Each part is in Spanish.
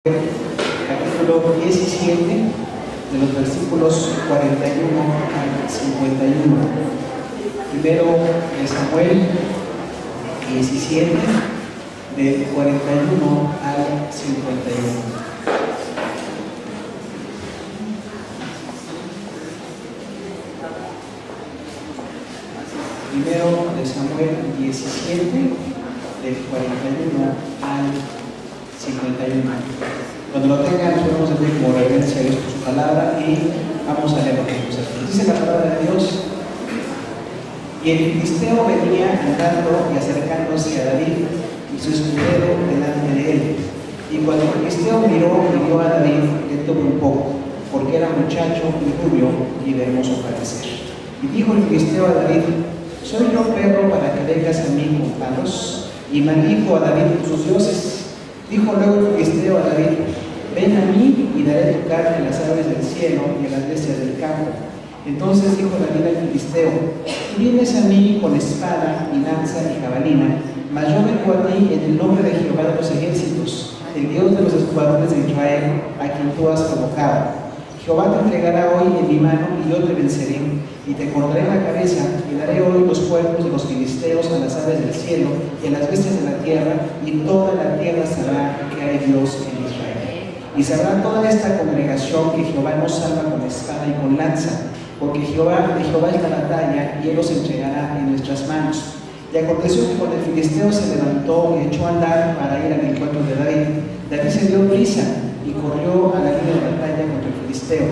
Capítulo 17, de los versículos 41 al 51. Primero de Samuel 17, del 41 al 51. Primero de Samuel 17, del 41 al 51. Cuando lo tengan, nos vamos a hacer como reverencia a Dios por su palabra y vamos a leer lo que dice la palabra de Dios. Y el filisteo venía andando y acercándose a David y su escudero delante de él. Y cuando el filisteo miró y vio a David, le tuvo un poco, porque era muchacho y rubio y de hermoso parecer. Y dijo el filisteo a David: ¿soy yo perro para que vengas a mí con palos? Y maldijo a David por sus dioses. Dijo luego el filisteo a David: ven a mí y daré tu carne a las aves del cielo y a las bestias del campo. Entonces dijo David al filisteo: tú vienes a mí con espada y lanza y jabalina, mas yo vengo a ti en el nombre de Jehová de los ejércitos, el Dios de los escuadrones de Israel, a quien tú has provocado. Jehová te entregará hoy en mi mano y yo te venceré, y te cortaré la cabeza, y daré hoy los cuerpos de los filisteos a las aves del cielo y a las bestias de la tierra, y toda la tierra sabrá que hay Dios en Israel. Y sabrá toda esta congregación que Jehová no salva con espada y con lanza, porque de Jehová es la batalla, y él los entregará en nuestras manos. Y aconteció que cuando el filisteo se levantó y echó a andar para ir al encuentro de David, David se dio prisa y corrió a la línea de batalla contra el filisteo.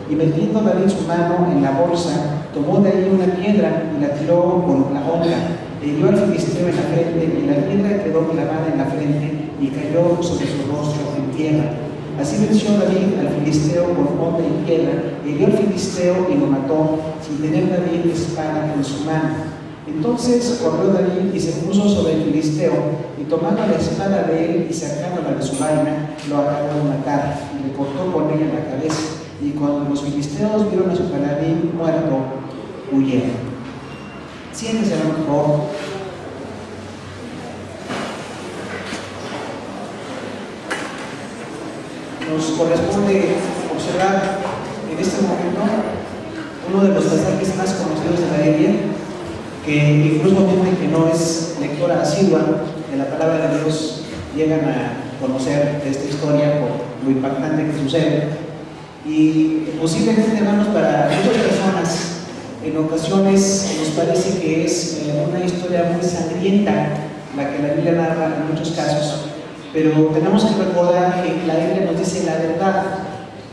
Y metiendo David su mano en la bolsa, tomó de ahí una piedra y la tiró con la honra, e hirió al filisteo en la frente, y la piedra quedó clavada en la frente y cayó sobre su rostro en tierra. Así venció David al filisteo con honra y piedra, e hirió al filisteo y lo mató, sin tener David espada en su mano. Entonces corrió David y se puso sobre el filisteo, y tomando la espada de él y sacándola de su vaina, lo acabó de matar, y le cortó con ella la cabeza. Y cuando los filisteos vieron a su paladín muerto, huyeron. Siéntese, por favor. Nos corresponde observar en este momento uno de los pasajes más conocidos de la Biblia, que incluso gente que no es lectora asidua de la palabra de Dios llegan a conocer de esta historia por lo impactante que sucede. Y posiblemente, hermanos, para muchas personas en ocasiones nos parece que es una historia muy sangrienta la que la Biblia narra en muchos casos, pero tenemos que recordar que la Biblia nos dice la verdad.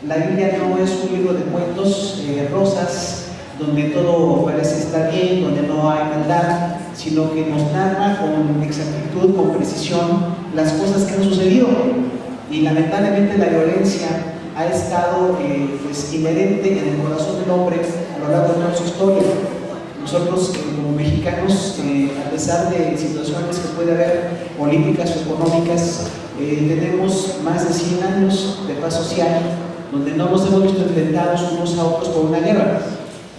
La Biblia no es un libro de cuentos rosas donde todo parece estar bien, donde no hay maldad, sino que nos narra con exactitud, con precisión las cosas que han sucedido. Y lamentablemente la violencia ha estado inherente en el corazón del hombre a lo largo de toda su historia. Nosotros como mexicanos, a pesar de situaciones que puede haber políticas o económicas, tenemos más de 100 años de paz social donde no nos hemos visto enfrentados unos a otros por una guerra.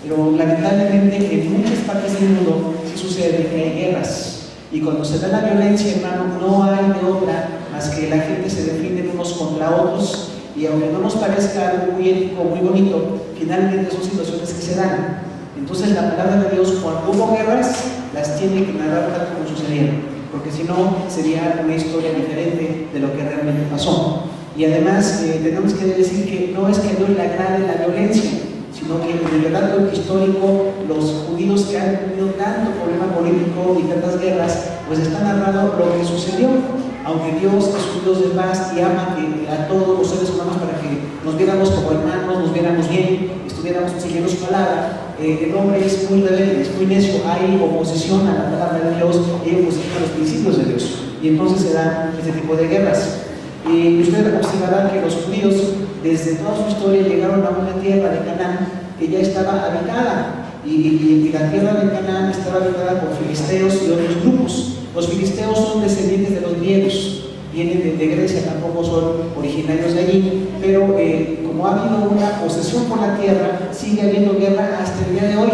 Pero lamentablemente en muchas partes del mundo sí sucede que hay guerras, y cuando se da la violencia, hermano, no hay de otra más que la gente se defiende unos contra otros, y aunque no nos parezca algo muy ético, muy bonito, finalmente son situaciones que se dan. Entonces la palabra de Dios, cuando hubo guerras, las tiene que narrar tal como sucedieron, porque si no sería una historia diferente de lo que realmente pasó. Y además tenemos que decir que no es que a Dios le agrade la violencia, sino que en el relato histórico los judíos que han tenido tanto problema político y tantas guerras, pues están narrando lo que sucedió. Aunque Dios es un Dios de paz y ama a todos los seres humanos para que nos viéramos como hermanos, nos viéramos bien, estuviéramos siguiendo su palabra, el hombre es muy rebelde, es muy necio, hay oposición a la palabra de Dios y oposición a los principios de Dios, y entonces se dan este tipo de guerras. Y ustedes observarán que los judíos desde toda su historia llegaron a una tierra de Canaán que ya estaba habitada, y la tierra de Canaán estaba habitada por filisteos y otros grupos. Los filisteos son descendientes de los griegos, vienen de Grecia, tampoco son originarios de allí, pero como ha habido una posesión por la tierra, sigue habiendo guerra hasta el día de hoy.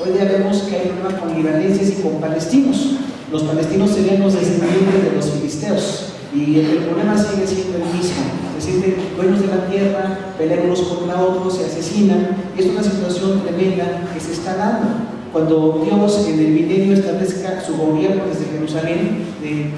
Hoy día vemos que hay problema con libaneses y con palestinos. Los palestinos serían los descendientes de los filisteos, y el problema sigue siendo el mismo. se sienten dueños de la tierra, pelean unos contra otros, se asesinan. Es una situación tremenda que se está dando. Cuando Dios en el milenio establezca su gobierno desde Jerusalén,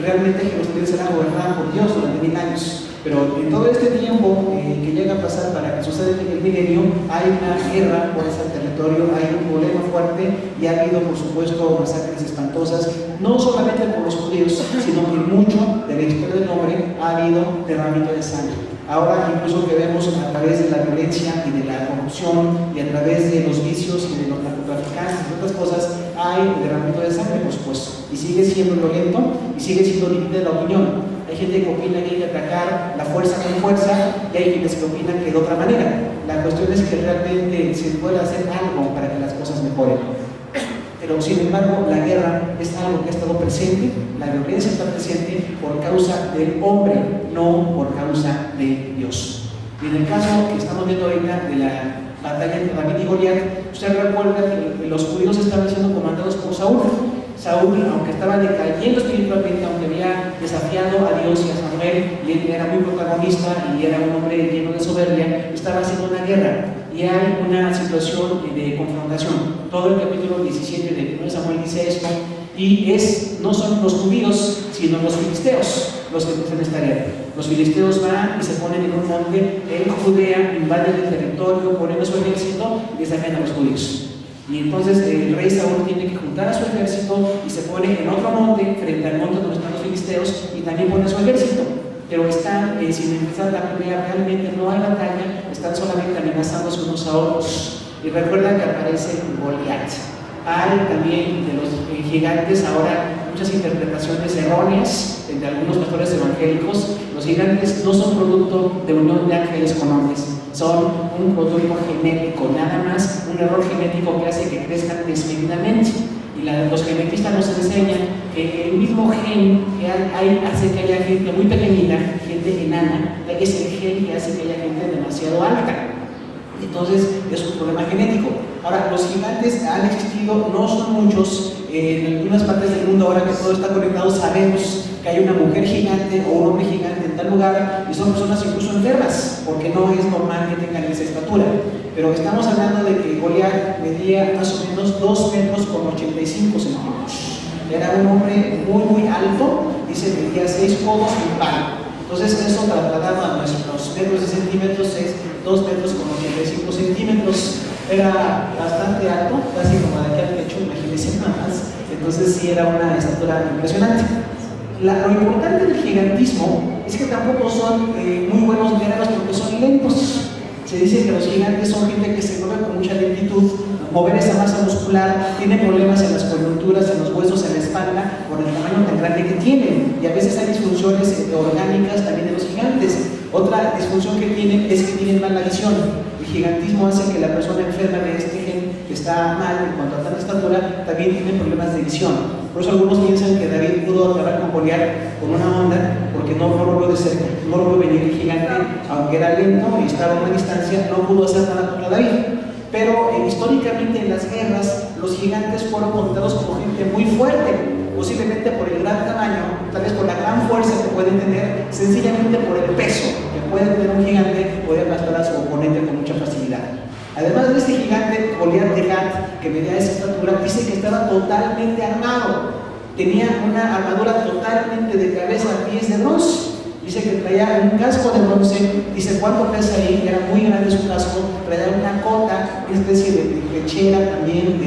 realmente Jerusalén será gobernada por Dios durante 1000 años. Pero en todo este tiempo que llega a pasar para que suceda el milenio, hay una guerra por ese territorio, hay un problema fuerte y ha habido, por supuesto, masacres espantosas, no solamente por los judíos, sino que mucho de la historia del hombre ha habido derramamiento de sangre. Ahora incluso que vemos a través de la violencia y de la corrupción y a través de los vicios y de los narcotraficantes y otras cosas, hay derramamiento de sangre, por supuesto, y sigue siendo violento y sigue siendo dividida la opinión. Hay gente que opina que hay que atacar la fuerza con fuerza y hay quienes que opinan que de otra manera. La cuestión es que realmente se puede hacer algo para que las cosas mejoren. Pero sin embargo, la guerra es algo que ha estado presente, la violencia está presente por causa del hombre, no por causa de Dios. Y en el caso que estamos viendo ahorita de la batalla entre David y Goliat, usted recuerda que los judíos estaban siendo comandados por Saúl. Saúl, aunque estaba decayendo espiritualmente, aunque había desafiado a Dios y a Samuel, y él era muy protagonista y era un hombre lleno de soberbia, estaba haciendo una guerra. Y hay una situación de confrontación. Todo el capítulo 17 de 1 Samuel dice esto, y no son los judíos, sino los filisteos los que empiezan esta guerra. Los filisteos van y se ponen en un monte en Judea, invaden el territorio, ponen a su ejército y desafían a los judíos. Y entonces el rey Saúl tiene que juntar a su ejército y se pone en otro monte, frente al monte donde están los filisteos, y también pone a su ejército. Pero están, sin empezar la pelea, realmente no hay batalla, están solamente amenazándose unos a otros. Y recuerdan que aparece Goliat. Hay también de los gigantes ahora muchas interpretaciones erróneas entre algunos pastores evangélicos. Los gigantes no son producto de unión de ángeles con hombres, son un producto genético, nada más un error genético que hace que crezcan desmedidamente. Y los genetistas nos enseñan que el mismo gen que hay hace que haya gente muy pequeñita, gente enana, es el gen que hace que haya gente demasiado alta. Entonces es un problema genético. Ahora, los gigantes han existido, no son muchos. En algunas partes del mundo, ahora que todo está conectado, sabemos que hay una mujer gigante o un hombre gigante en tal lugar, y son personas incluso enfermas, porque no es normal que tengan esa estatura. Pero estamos hablando de que Goliat medía más o menos 2 metros con 85 centímetros. Era un hombre muy alto, dice que medía 6 codos y un palo. Entonces eso trasladado a nuestros metros de centímetros es 2 metros con 85 centímetros. Era bastante alto, casi como de aquí al techo, imagínense nada más. Entonces sí era una estatura impresionante. Lo importante del gigantismo es que tampoco son muy buenos guerreros porque son lentos. Se dice que los gigantes son gente que se mueve con mucha lentitud, mover esa masa muscular, tienen problemas en las coyunturas, en los huesos, en la espalda, por el tamaño tan grande que tienen. Y a veces hay disfunciones orgánicas también de los gigantes. Otra disfunción que tienen es que tienen mala visión. El gigantismo hace que la persona enferma de este gen, que está mal en cuanto a tanta estatura, también tiene problemas de visión. Por eso algunos piensan que David pudo acabar con Goliat con una onda, porque no lo vio de cerca, no lo vio venir el gigante, aunque era lento y estaba a una distancia, no pudo hacer nada contra David. Pero históricamente en las guerras, los gigantes fueron contados como gente muy fuerte, posiblemente por el gran tamaño, tal vez por la gran fuerza que pueden tener, sencillamente por el peso que puede tener un gigante, que puede aplastar a su oponente con mucha facilidad. Además de este gigante, Goliat de Gat, que medía esa estatura, dice que estaba totalmente armado. Tenía una armadura totalmente de cabeza a pies de bronce. Dice que traía un casco de bronce. Dice cuánto pesa ahí, era muy grande su casco. Traía una cota, una especie de pechera también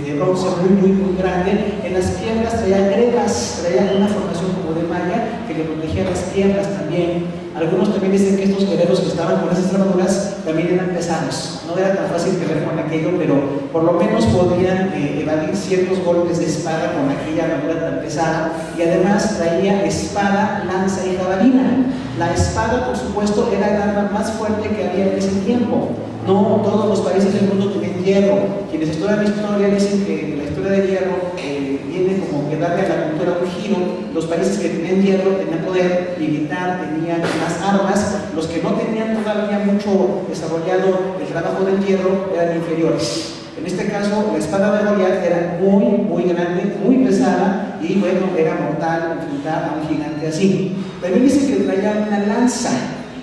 de bronce muy grande. En las piernas traía gredas, traía una formación como de malla que le protegía las piernas también. Algunos también dicen que estos guerreros que estaban con esas armaduras también eran pesados. No era tan fácil pelear con aquello, pero por lo menos podían evadir ciertos golpes de espada con aquella armadura tan pesada. Y además traía espada, lanza y jabalina. La espada, por supuesto, era el arma más fuerte que había en ese tiempo. No todos los países del mundo tenían hierro. Quienes estudian la historia dicen que la historia del hierro viene como que darle a la cultura un giro. Los países que tenían hierro tenían poder militar, tenían más armas. Los que no tenían todavía mucho desarrollado el trabajo del hierro eran inferiores. En este caso, la espada de Goliat era muy grande, muy pesada, y bueno, era mortal enfrentar a un gigante así. También dice que traía una lanza.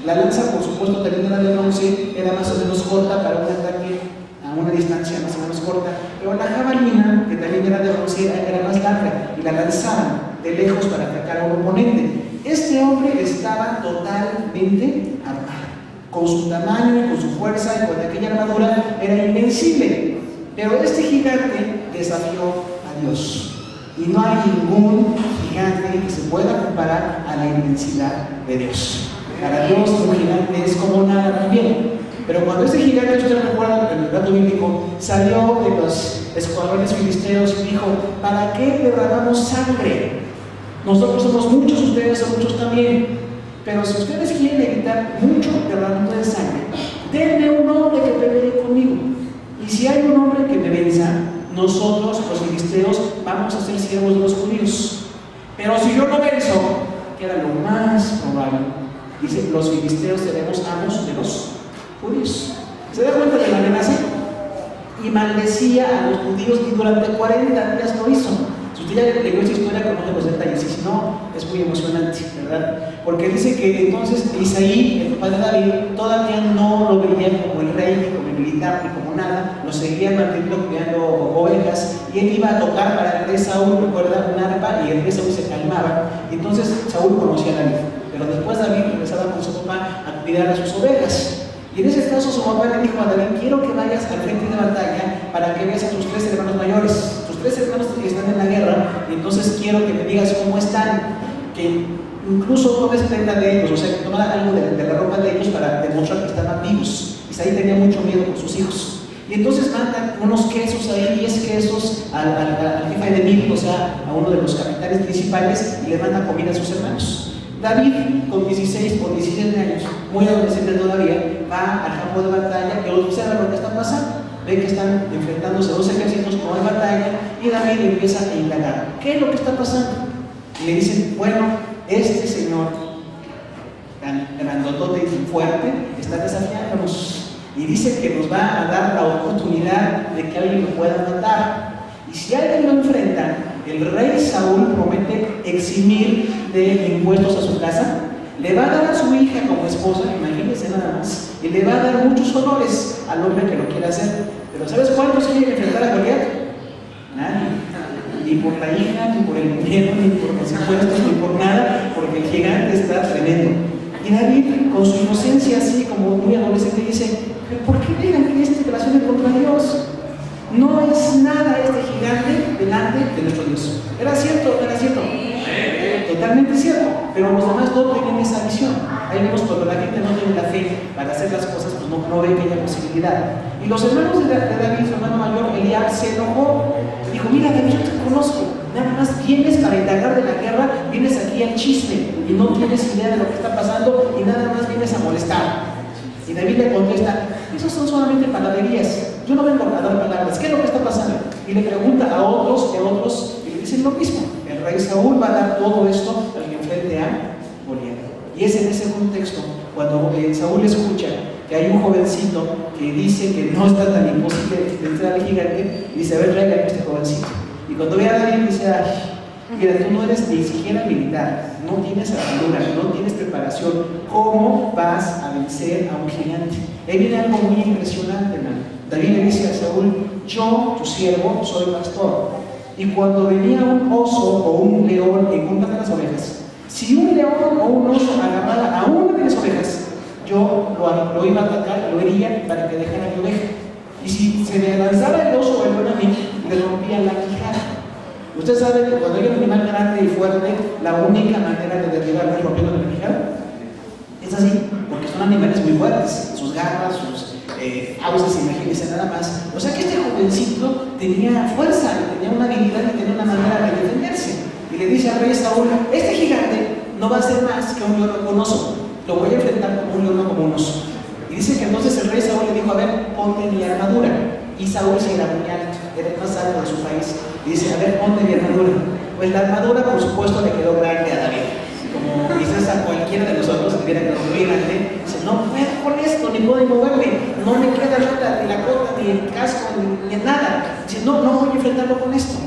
La lanza, por supuesto, también era de bronce, era más o menos corta para un ataque a una distancia más o menos corta, pero la jabalina, que también era de bronce, era más larga y la lanzaban de lejos para atacar a un oponente. Este hombre estaba totalmente armado, con su tamaño y con su fuerza y con aquella armadura era invencible, pero este gigante desafió a Dios. Y no hay ningún gigante que se pueda comparar a la inmensidad de Dios. Para Dios un gigante es como nada también. Pero cuando este gigante, ustedes recuerdan en el relato bíblico, salió de los escuadrones filisteos y dijo: ¿para qué derramamos sangre? Nosotros somos muchos, ustedes son muchos también. Pero si ustedes quieren evitar mucho derramamiento de sangre, denme un hombre que pelee conmigo. Y si hay un hombre que me venza, nosotros, los filisteos, vamos a ser siervos de los judíos. Pero si yo no venzo, que era lo más probable, dice, los filisteos seremos amos de los judíos. ¿Se da cuenta de la amenaza? Y maldecía a los judíos y durante 40 días lo hizo. Si usted ya leyó esa historia, conoce los detalles, y si no, es muy emocionante, ¿verdad? Porque dice que entonces Isaí, el papá de David, todavía no lo veía como el rey, ni como el militar, ni como nada, lo seguía manteniendo cuidando ovejas, y él iba a tocar para el rey Saúl, recuerda, un arpa, y el rey Saúl se calmaba, y entonces Saúl conocía a David, pero después David regresaba con su papá a cuidar a sus ovejas. Y en ese caso su papá le dijo a David: quiero que vayas al frente de batalla para que veas a tus 3 hermanos mayores. Tus 3 hermanos que están en la guerra, y entonces quiero que me digas cómo están. Que incluso tomes prenda de ellos, o sea, que toma algo de la ropa de ellos para demostrar que estaban vivos. Isaí tenía mucho miedo con sus hijos. Y entonces manda unos quesos ahí, 10 quesos al jefe de 1000, o sea, a uno de los capitanes principales, y le manda comida a sus hermanos. David, con 16 o 17 años, muy adolescente todavía, va al campo de batalla y observa lo que está pasando. Ve que están enfrentándose 2 ejércitos, no hay batalla, y David empieza a indagar: ¿qué es lo que está pasando? Y le dicen: bueno, este señor tan grandotote y fuerte está desafiándonos y dice que nos va a dar la oportunidad de que alguien lo pueda matar. Y si alguien lo enfrenta, el rey Saúl promete eximir de impuestos a su casa, le va a dar a su hija como esposa, imagínense nada más, y le va a dar muchos honores al hombre que lo quiera hacer. Pero ¿sabes cuántos quieren enfrentar a Goliat? Nadie. Ni por la hija, ni por el dinero, ni por los impuestos, ni por nada, porque el gigante está tremendo. Y David, con su inocencia así como muy adolescente, dice: ¿pero por qué dejan que este relacione contra Dios? No es nada este gigante delante de nuestro Dios. ¿Era cierto? ¿Era cierto? Totalmente cierto, pero los demás no tienen esa visión. Ahí vemos cuando la gente no tiene la fe para hacer las cosas, pues no ve que haya posibilidad. Y los hermanos de David, su hermano mayor, Eliab, se enojó. Dijo: mira, David, yo te conozco, nada más vienes para indagar de la guerra, vienes aquí al chisme y no tienes idea de lo que está pasando y nada más vienes a molestar. Y David le contesta: esos son solamente palabrerías, yo no vengo a dar palabras, ¿qué es lo que está pasando? Y le pregunta a otros, y le dicen lo mismo: el rey Saúl va a dar todo esto al que enfrente a Goliat. Y es en ese contexto cuando Saúl escucha que hay un jovencito que dice que no está tan imposible vencer al gigante, y dice: a ver, tráigame a este jovencito. Y cuando ve a David dice: ay, mira, tú no eres ni siquiera militar, no tienes armadura, no tienes preparación, ¿cómo vas a vencer a un gigante? Ahí viene algo muy impresionante, hermano. David le dice a Saúl: yo, tu siervo, soy pastor, y cuando venía un oso o un león en contra de las ovejas, si un león o un oso agarraba a una de las ovejas, yo lo iba a atacar, lo hería para que dejara mi oveja. Y si se me lanzaba el oso o el león a mí, le rompía la quijada. Usted sabe que cuando hay un animal grande y fuerte, la única manera de derribarlo es rompiendo la quijada. Es así, porque son animales muy fuertes, sus garras, sus fauces, imagínense nada más. O sea que este jovencito tenía fuerza, tenía una habilidad y tenía una manera de defenderse. Y le dice al rey Saúl: este gigante no va a ser más que un león o un oso, lo voy a enfrentar como un león o como un oso. Y dice que entonces el rey Saúl le dijo: a ver, ponte mi armadura. Y Saúl se era muy alto, era el más alto de su país. Y dice: a ver, ponte mi armadura. Pues la armadura, por supuesto, le quedó grande a David. Como quizás a cualquiera de nosotros le hubiera quedado muy grande. Dice: no puedo con esto, ni puedo moverme, no me queda nada, ni la cota, ni el casco, ni nada. Dice: no voy a enfrentarlo con esto.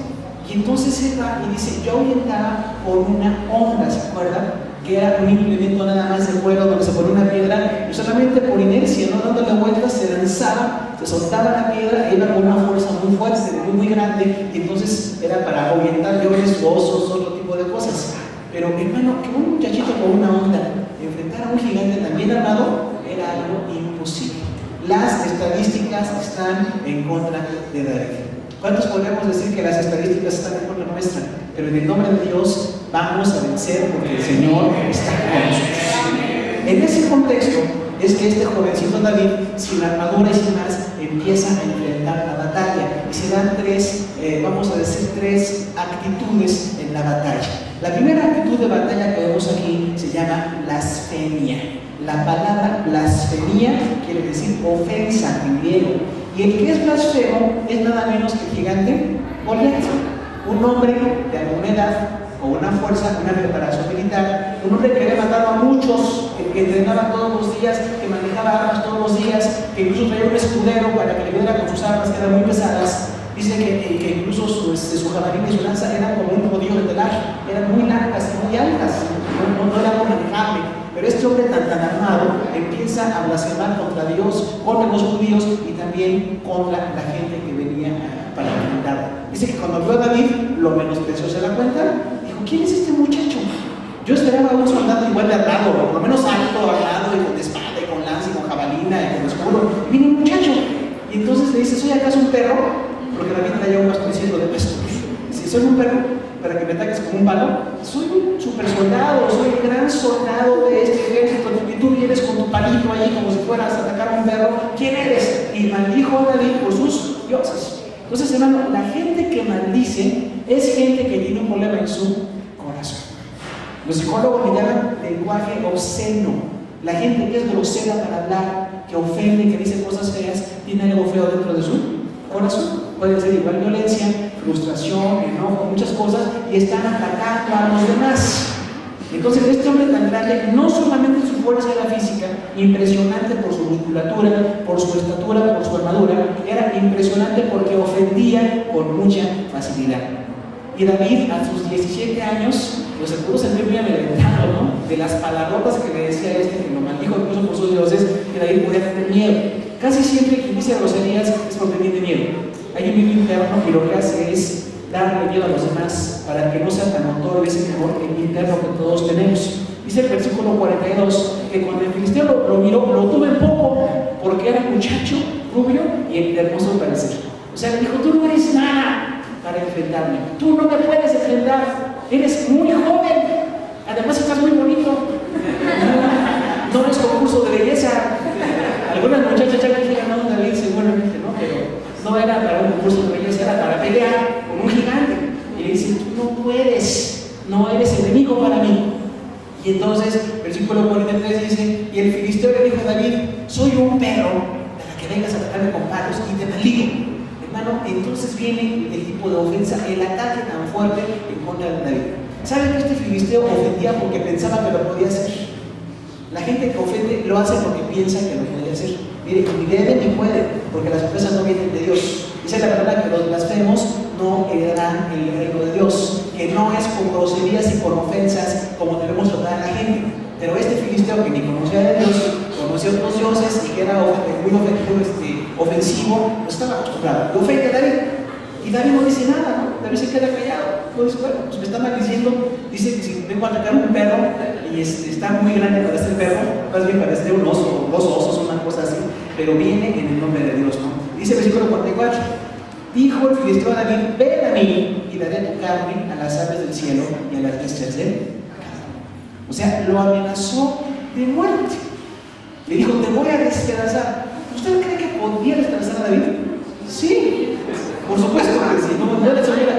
Y entonces él va y dice: yo ahuyentaba por una onda, ¿se acuerdan? que era un implemento nada más de cuero donde se ponía una piedra y solamente por inercia, ¿no? Dándole vueltas, se lanzaba, se soltaba la piedra e iba con una fuerza muy fuerte, muy grande, y entonces era para ahuyentar leones, osos, otro tipo de cosas. Pero hermano, que un muchachito con una onda enfrentara a un gigante también armado era algo imposible. Las estadísticas están en contra de David. ¿Cuántos podemos decir que las estadísticas están en contra nuestra? Pero en el nombre de Dios vamos a vencer porque el Señor está con nosotros. En ese contexto es que este jovencito David, sin armadura y sin más, empieza a enfrentar la batalla. Y se dan tres actitudes en la batalla. La primera actitud de batalla que vemos aquí se llama blasfemia. La palabra blasfemia quiere decir ofensa en griego. Y el que es blasfemo es nada menos que el gigante Goliat, un hombre de alguna edad, con una fuerza, una preparación militar, un hombre que había matado a muchos, que entrenaba todos los días, que manejaba armas todos los días, que incluso traía un escudero para que le ayudara con sus armas que eran muy pesadas. Dice que incluso su jabalina y su lanza eran como un rodillo de telar, eran muy largas y muy altas, no era algo manejable. Pero este hombre tan armado empieza a blasfemar contra Dios, contra los judíos y también contra la gente que venía para enfrentar. Dice que cuando vio a David, lo menospreció, ¿se da cuenta? Dijo, ¿quién es este muchacho? Yo esperaba a un soldado igual de armado, por lo menos alto, armado, y con espada, y con lanza, y con jabalina, y con escudo. Y viene un muchacho. Y entonces le dice, ¿soy acaso un perro? Porque David traía un bastoncito de peso. Si soy un perro, para que me ataques con un palo, soy un super soldado, soy el gran soldado de este ejército, y tú vienes con tu palito ahí como si fueras a atacar a un perro. ¿Quién eres? Y maldijo a David por sus dioses. Entonces, hermano, la gente que maldice es gente que tiene un problema en su corazón. Los psicólogos le llaman lenguaje obsceno. La gente que es grosera para hablar, que ofende, que dice cosas feas, tiene algo feo dentro de su corazón. Puede ser igual violencia, frustración, enojo, muchas cosas, y están atacando a los demás. Entonces este hombre tan grande, no solamente su fuerza era física, impresionante por su musculatura, por su estatura, por su armadura, era impresionante porque ofendía con mucha facilidad. Y David, a sus 17 años, pues se pudo sentir muy amedrentado, ¿no? De las palabrotas que le decía que lo maldijo incluso por sus dioses, que David podía tener miedo. Casi siempre quien dice groserías es porque tiene miedo. Hay un miedo interno y lo que hace es darle miedo a los demás para que no sea tan notorio ese temor interno que todos tenemos. Dice el versículo 42 que cuando el filisteo lo miró, lo tuvo en poco porque era muchacho, rubio y de hermoso parecer. O sea, le dijo, tú no eres nada para enfrentarme, tú no me puedes enfrentar, eres muy joven, además estás muy bonito, no es concurso de belleza. Algunas muchachas ya que ganado David seguramente, ¿no? Pero no era para un concurso de belleza, era para pelear con un gigante. Y le dice, tú no puedes, no eres enemigo para mí. Y entonces, versículo 43 dice, y el filisteo le dijo a David, soy un perro para que vengas a atacarme con palos y te maldigo. Hermano, entonces viene el tipo de ofensa, el ataque tan fuerte en contra de David. ¿Saben que este filisteo ofendía porque pensaba que lo podía hacer? La gente que ofende lo hace porque piensa que lo puede hacer. Mire, ni debe ni puede, porque las ofensas no vienen de Dios. Dice la verdad que los blasfemos no heredarán el reino de Dios, que no es con groserías y con ofensas como debemos tratar a la gente. Pero este filisteo que ni conocía a Dios, conocía a otros dioses y que era muy ofensivo, no estaba acostumbrado. Lo ofende a David. Y David no dice nada, ¿no? David se queda callado. No dice, bueno, pues me está maldiciendo. Dice que si vengo a atacar a un perro y está muy grande para este perro, más bien para un oso, dos osos, una cosa así, pero viene en el nombre de Dios, ¿no? Dice el versículo 44, dijo el filisteo a David, ven a mí y daré tu carne a las aves del cielo y a las bestias del campo. O sea, lo amenazó de muerte. Le dijo, te voy a despedazar. ¿Usted cree que podía despedazar a David? Sí, por supuesto que sí.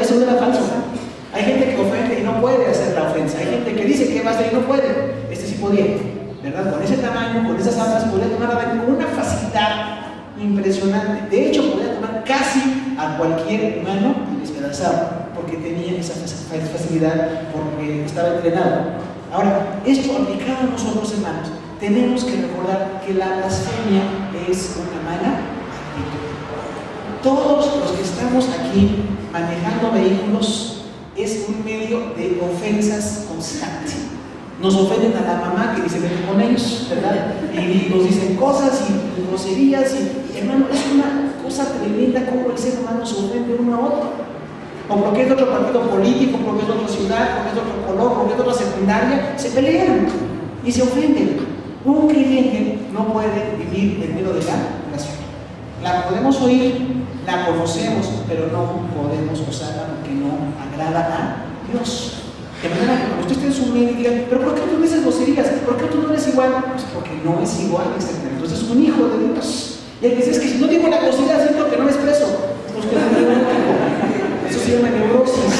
Eso no era falso. Hay gente que ofende y no puede hacer la ofensa. Hay gente que dice que va a hacer y no puede. Este sí podía, ¿verdad? Con ese tamaño, con esas armas, podía tomar a David con una facilidad impresionante. De hecho, podía tomar casi a cualquier humano y despedazarlo, porque tenía esa facilidad, porque estaba entrenado. Ahora, esto aplicado a nosotros, hermanos, tenemos que recordar que la blasfemia es una mala actitud. Todos los que estamos aquí manejando vehículos es un medio de ofensas constante. Nos ofenden a la mamá que dice vete con ellos, ¿verdad? Y nos dicen cosas y groserías y hermano, es una cosa tremenda cómo el ser humano se ofende uno a otro. O porque es de otro partido político, porque es de otra ciudad, porque es de otro color, porque es de otra secundaria, se pelean y se ofenden. Un creyente no puede vivir en medio de la relación. La podemos oír, la conocemos, pero no podemos usarla porque no agrada a Dios. De manera que cuando usted esté en su medio y diga, pero ¿por qué tú dices groserías? ¿Por qué tú no eres igual? Pues porque no es igual. Entonces es un hijo de Dios. Y él dice, es que si no digo la grosería, siento que no me expreso. Usted es un hijo. Eso se llama neurosis.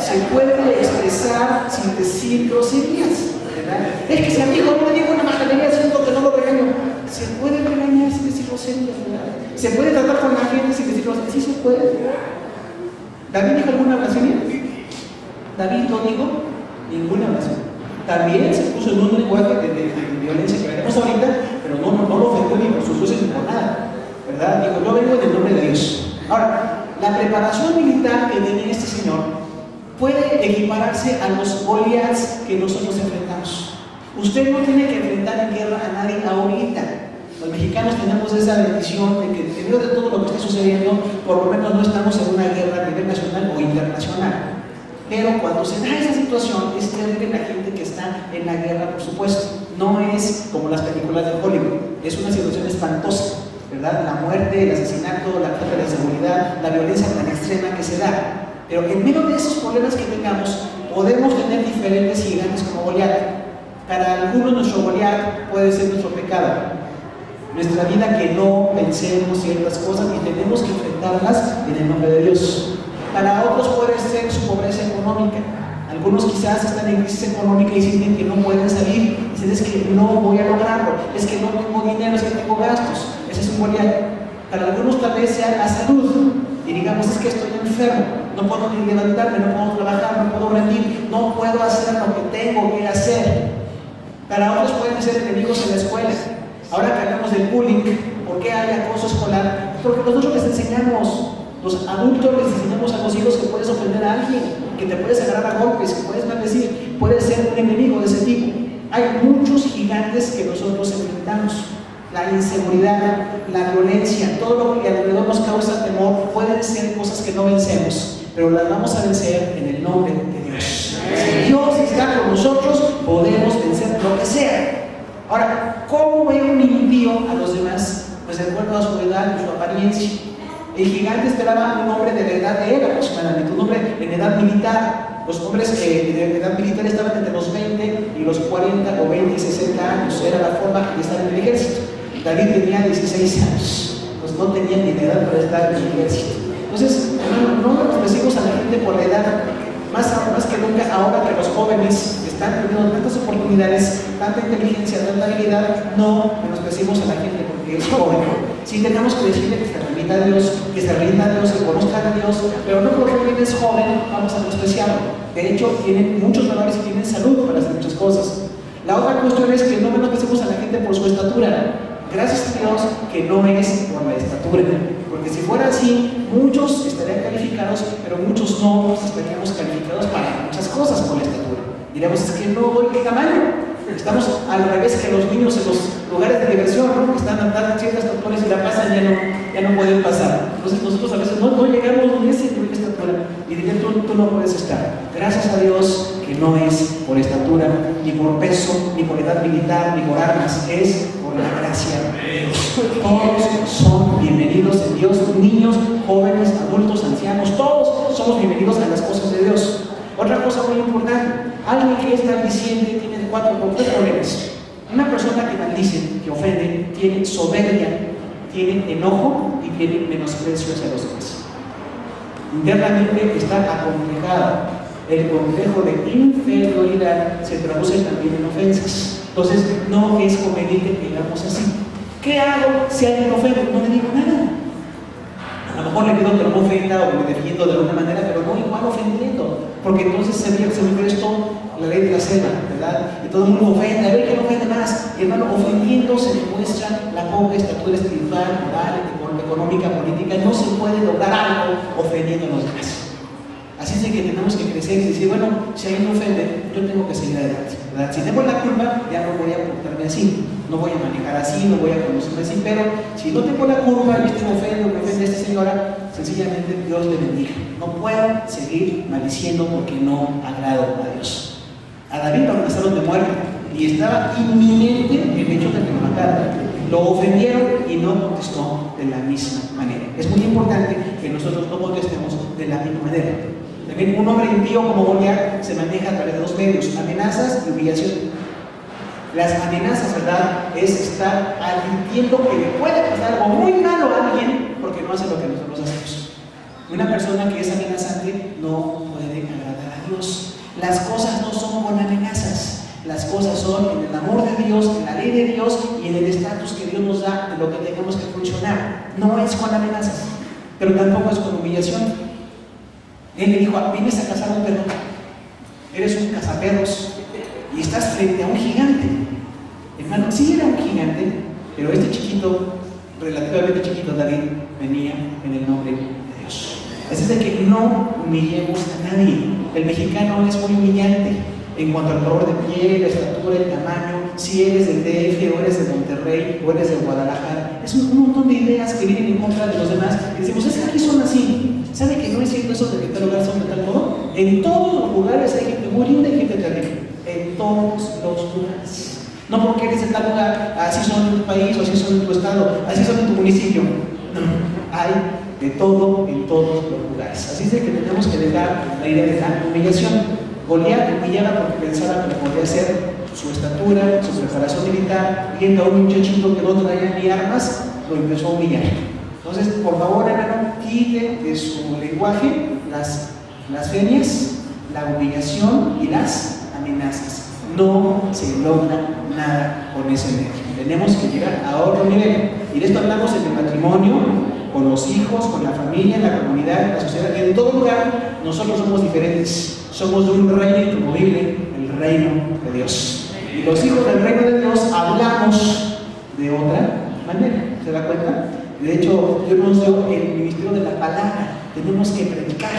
Se puede expresar sin decir groserías, ¿verdad? Es que si a mi hijo no le digo una majadería, siento que no lo regaño. Se puede regañar sin decir groserías, ¿verdad? Se puede tratar con la gente sin decir groserías. Sí se puede. ¿David dijo alguna blasfemia? David no dijo ninguna blasfemia. También se puso en un lenguaje de violencia que veremos ahorita, pero no lo ofendió ni por sus jueces ni por nada, ¿verdad? Dijo, yo vengo en el nombre de Dios. Ahora, la preparación militar que tiene este señor puede equipararse a los Goliaths que nosotros enfrentamos. Usted no tiene que enfrentar en guerra a nadie ahorita. Los mexicanos tenemos esa bendición de que en medio de todo lo que está sucediendo, por lo menos no estamos en una guerra a nivel nacional o internacional. Pero cuando se da esa situación, es terrible la gente que está en la guerra, por supuesto. No es como las películas de Hollywood, es una situación espantosa, ¿verdad? La muerte, el asesinato, la falta de seguridad, la violencia tan extrema que se da. Pero en medio de esos problemas que tengamos, podemos tener diferentes gigantes como Goliat. Para algunos nuestro Goliat puede ser nuestro pecado, nuestra vida que no pensemos ciertas cosas y tenemos que enfrentarlas en el nombre de Dios. Para otros puede ser su pobreza económica. Algunos quizás están en crisis económica y sienten que no pueden salir. Dicen, es que no voy a lograrlo, es que no tengo dinero, es que tengo gastos. Ese es un Goliat. Para algunos tal vez sea la salud. Y digamos, es que estoy enfermo, no puedo ni levantarme, no puedo trabajar, no puedo rendir, no puedo hacer lo que tengo que hacer. Para otros pueden ser enemigos en la escuela. Ahora que hablamos del bullying, ¿por qué hay acoso escolar? Porque nosotros les enseñamos. Los adultos les enseñamos a los hijos que puedes ofender a alguien, que te puedes agarrar a golpes, que puedes maldecir, puedes ser un enemigo de ese tipo. Hay muchos gigantes que nosotros enfrentamos. La inseguridad, la violencia, todo lo que alrededor nos causa temor, pueden ser cosas que no vencemos, pero las vamos a vencer en el nombre de Dios. Si Dios está con nosotros, podemos vencer lo que sea. Ahora, ¿cómo ve un impío a los demás? Pues de acuerdo a su edad y su apariencia. El gigante esperaba un hombre de la edad de él aproximadamente, un hombre en edad militar. Los hombres de edad militar estaban entre los 20 y los 40 o 20 y 60 años, era la forma de estar en el ejército. David tenía 16 años, pues no tenía ni edad para estar en el ejército. Entonces, no menospreciamos a la gente por la edad, más que nunca ahora que los jóvenes están teniendo tantas oportunidades, tanta inteligencia, tanta habilidad, no menospreciamos a la gente porque es joven. Sí tenemos que decirle que se remita a Dios, que se rinda a Dios, que conozca a Dios, pero no porque alguien es joven vamos a menospreciarlo. De hecho, tienen muchos valores y tienen salud para hacer muchas cosas. La otra cuestión es que no menospreciamos a la gente por su estatura. Gracias a Dios que no es por la estatura, porque si fuera así, muchos estarían calificados, pero muchos no estaríamos calificados para muchas cosas por la estatura. Diremos, es que no doy el tamaño. Estamos al revés que los niños en los lugares de diversión, ¿no? Que están andando ciertas estaturas y la pasan, ya no pueden pasar. Entonces nosotros a veces no llegamos ni a esa estatura y dirían, tú no puedes estar. Gracias a Dios que no es por estatura, ni por peso, ni por edad militar, ni por armas, es por la gracia de Dios. Todos son bienvenidos en Dios, niños, jóvenes, adultos, ancianos, todos somos bienvenidos a las cosas de Dios. Otra cosa muy importante, alguien que es maldiciente tiene tres problemas. Una persona que maldice, que ofende, tiene soberbia, tiene enojo y tiene menosprecio hacia los demás. Internamente está acomplejada. El complejo de inferioridad se traduce también en ofensas. Entonces, no es conveniente que hagamos así. ¿Qué hago si alguien me ofende? No le digo nada. A lo mejor le pido que no me ofenda o me defiendo de alguna manera, pero no igual ofendiendo, porque entonces se vuelve esto la ley de la selva, ¿verdad? Y todo el mundo ofende, a ver quién ofende más. Y hermano, ofendiendo se demuestra la poca estatura espiritual, moral, económica, política. No se puede lograr algo ofendiendo a los demás. Así es de que tenemos que crecer y decir, bueno, si alguien me ofende, yo tengo que seguir adelante. ¿verdad? Si tengo la culpa, ya no voy a portarme así, no voy a manejar así, no voy a conocerme así, pero si no tengo la culpa y este me ofende a esta señora, sencillamente Dios le bendiga. No puedo seguir maldiciendo porque no agrado a Dios. A David lo amenazaron de muerte y estaba inminente el hecho de que lo mataran. Lo ofendieron y no contestó de la misma manera. Es muy importante que nosotros no contestemos de la misma manera. También un hombre impío como Goliat se maneja a través de dos medios: amenazas y humillación. Las amenazas, ¿verdad?, es estar advirtiendo que le puede pasar algo muy malo a alguien porque no hace lo que nosotros hacemos. Una persona que es amenazante no puede agradar a Dios. Las cosas no son con amenazas. Las cosas son en el amor de Dios, en la ley de Dios y en el estatus que Dios nos da de lo que tenemos que funcionar. No es con amenazas, pero tampoco es con humillación. Él le dijo: vienes a cazar un perro, eres un cazaperros y estás frente a un gigante. Hermano, sí era un gigante, pero este chiquito, relativamente chiquito David, venía en el nombre de Dios. Así es de que no humillemos a nadie. El mexicano es muy humillante en cuanto al color de piel, la estatura, el tamaño, si eres del DF o eres de Monterrey o eres de Guadalajara. Es un montón de ideas que vienen en contra de los demás y decimos: es que aquí son así. ¿Sabe que no es cierto eso de que tal lugar son de tal modo? En todos los lugares hay gente muy linda y gente terrible. En todos los lugares. No porque eres de tal lugar, así son en tu país, o así son en tu estado, así son en tu municipio. No, hay de todo en todos los lugares. Así es de que tenemos que dejar la idea de la humillación. Goliat humillaba porque pensaba que podía hacer su estatura, su preparación militar, viendo a un muchachito que no traía ni armas, lo empezó a humillar. Entonces, por favor, hermano, quite de su lenguaje las blasfemias, la humillación y las amenazas. No se logra nada con ese medio. Tenemos que llegar a otro nivel. Y de esto hablamos en el matrimonio, con los hijos, con la familia, en la comunidad, en la sociedad. En todo lugar, nosotros somos diferentes. Somos de un reino inconmovible, el reino de Dios. Y los hijos del reino de Dios hablamos de otra manera. ¿Se da cuenta? De hecho, Dios nos dio el ministerio de la palabra. Tenemos que predicar.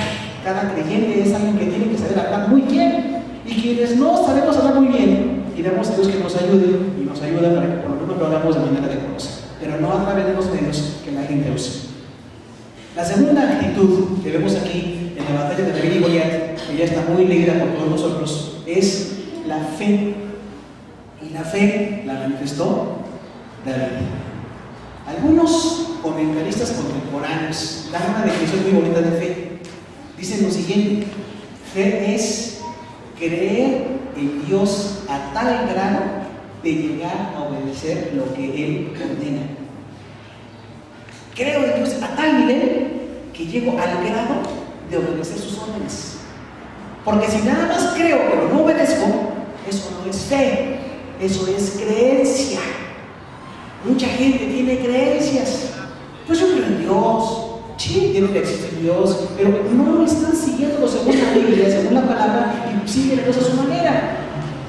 Cada creyente es alguien que tiene que saber hablar muy bien. Y quienes no sabemos hablar muy bien, pidamos a Dios que nos ayude y nos ayuda para que por lo menos lo hagamos de manera decorosa, pero no a través de los medios que la gente usa. La segunda actitud que vemos aquí en la batalla de David y Goliat, que ya está muy leída por todos nosotros, es la fe. Y la fe la manifestó David. Algunos comentaristas contemporáneos dan una definición muy bonita de fe. Dicen lo siguiente: fe es creer en Dios a tal grado de llegar a obedecer lo que Él ordena. Creo en Dios a tal nivel que llego al grado de obedecer sus órdenes. Porque si nada más creo pero no obedezco, eso no es fe, eso es creencia. Mucha gente tiene creencias. Pues yo creo en Dios. Sí, tiene que existir Dios, pero no están siguiendo según la Biblia, según la palabra, y siguen Dios a su manera.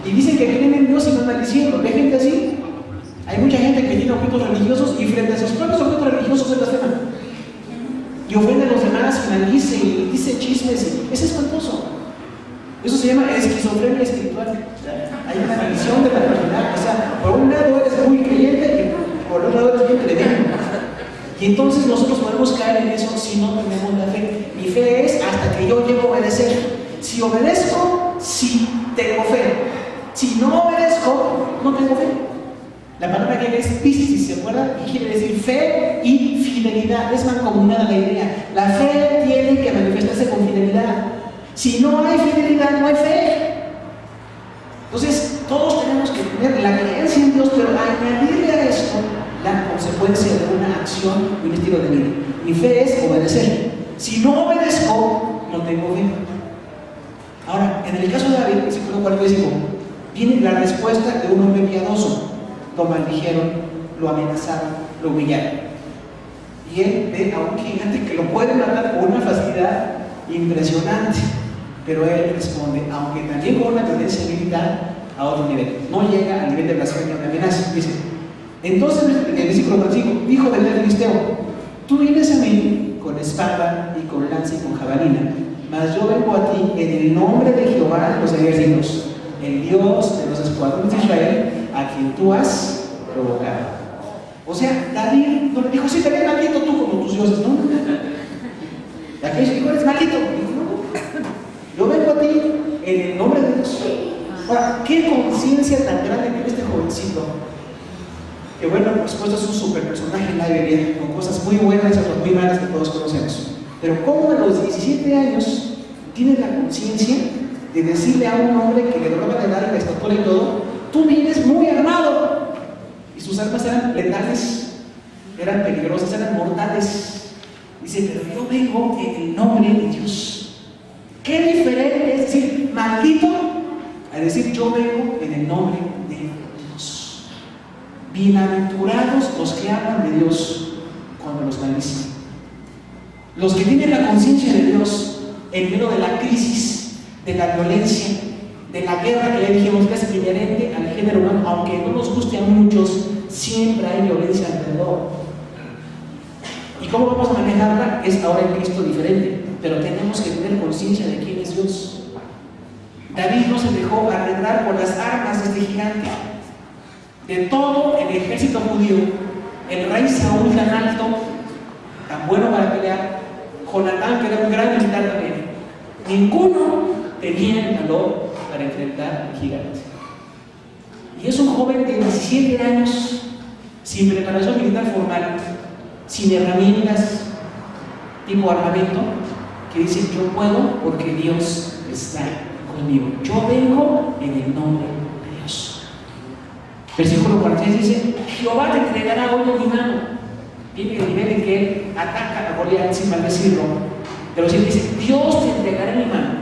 Y dicen que creen en Dios y no están diciendo. ¿Ve gente así? Hay mucha gente que tiene objetos religiosos y frente a sus propios objetos religiosos se blasfeman. Y ofende a los demás, finalice y dice chismes. Es espantoso. Eso se llama esquizofrenia espiritual. Hay una división de la personalidad. O sea, por un lado eres muy creyente y por otro lado eres bien creyente. Y entonces nosotros podemos caer en eso si no tenemos la fe. Mi fe es hasta que yo llego a obedecer. Si obedezco, sí tengo fe. Si no obedezco, no tengo fe. La palabra griega es pistis, ¿se acuerdan? Y quiere decir fe y fidelidad. Es mancomunada la idea. La fe tiene que manifestarse con fidelidad. Si no hay fidelidad, no hay fe. Entonces, todos tenemos que tener la creencia en Dios, pero añadirle a esto la consecuencia de una acción y un estilo de vida. Mi fe es obedecer. Si no obedezco, no tengo fe. Ahora, en el caso de David, versículo 45, viene la respuesta de un hombre piadoso. Lo maldijeron, lo amenazaron, lo humillaron. Y él ve a un gigante que lo puede matar con una facilidad impresionante. Pero él responde, aunque también con una tendencia militar, a otro nivel. No llega al nivel de blasfemia de amenaza. Dice: entonces, en el versículo 45, dijo del filisteo: tú vienes a mí con espada y con lanza y con jabalina, mas yo vengo a ti en el nombre de Jehová de los ejércitos, el Dios de los escuadrones de Israel, a quien tú has provocado. O sea, David no le dijo, sí, también maldito tú como tus dioses, ¿no? Y aquel dijo, eres maldito. Dijo, no, yo vengo a ti en el nombre de Dios. Ahora, qué conciencia tan grande tiene este jovencito. Que bueno, por supuesto es un super personaje en la Biblia, con cosas muy buenas y otras muy malas que todos conocemos. Pero cómo a los 17 años tiene la conciencia de decirle a un hombre que le lograba de dar la estatura y todo, tú vienes muy armado. Y sus armas eran letales, eran peligrosas, eran mortales. Dice, pero yo vengo en el nombre de Dios. Qué diferente es decir, maldito, a decir, yo vengo en el nombre de Dios. Bienaventurados los que hablan de Dios cuando los maldicen. Los que tienen la conciencia de Dios en medio de la crisis, de la violencia, de la guerra que ya dijimos que es inherente al género humano, aunque no nos guste a muchos, siempre hay violencia alrededor. ¿Y cómo vamos a manejarla? Es ahora en Cristo diferente, pero tenemos que tener conciencia de quién es Dios. David no se dejó arredrar por las armas de este gigante. De todo el ejército judío, el rey Saúl tan alto, tan bueno para pelear, Jonatán, que era un gran militar también, ninguno tenía el valor para enfrentar al gigante. Y es un joven de 17 años, sin preparación militar formal, sin herramientas tipo armamento, que dice, yo puedo porque Dios está conmigo. Yo vengo en el nombre de Dios. Versículo 46 dice, Jehová te entregará hoy en mi mano. Viene el nivel en que él ataca a Goliat sin maldecirlo. Pero sí dice, Dios te entregará en mi mano.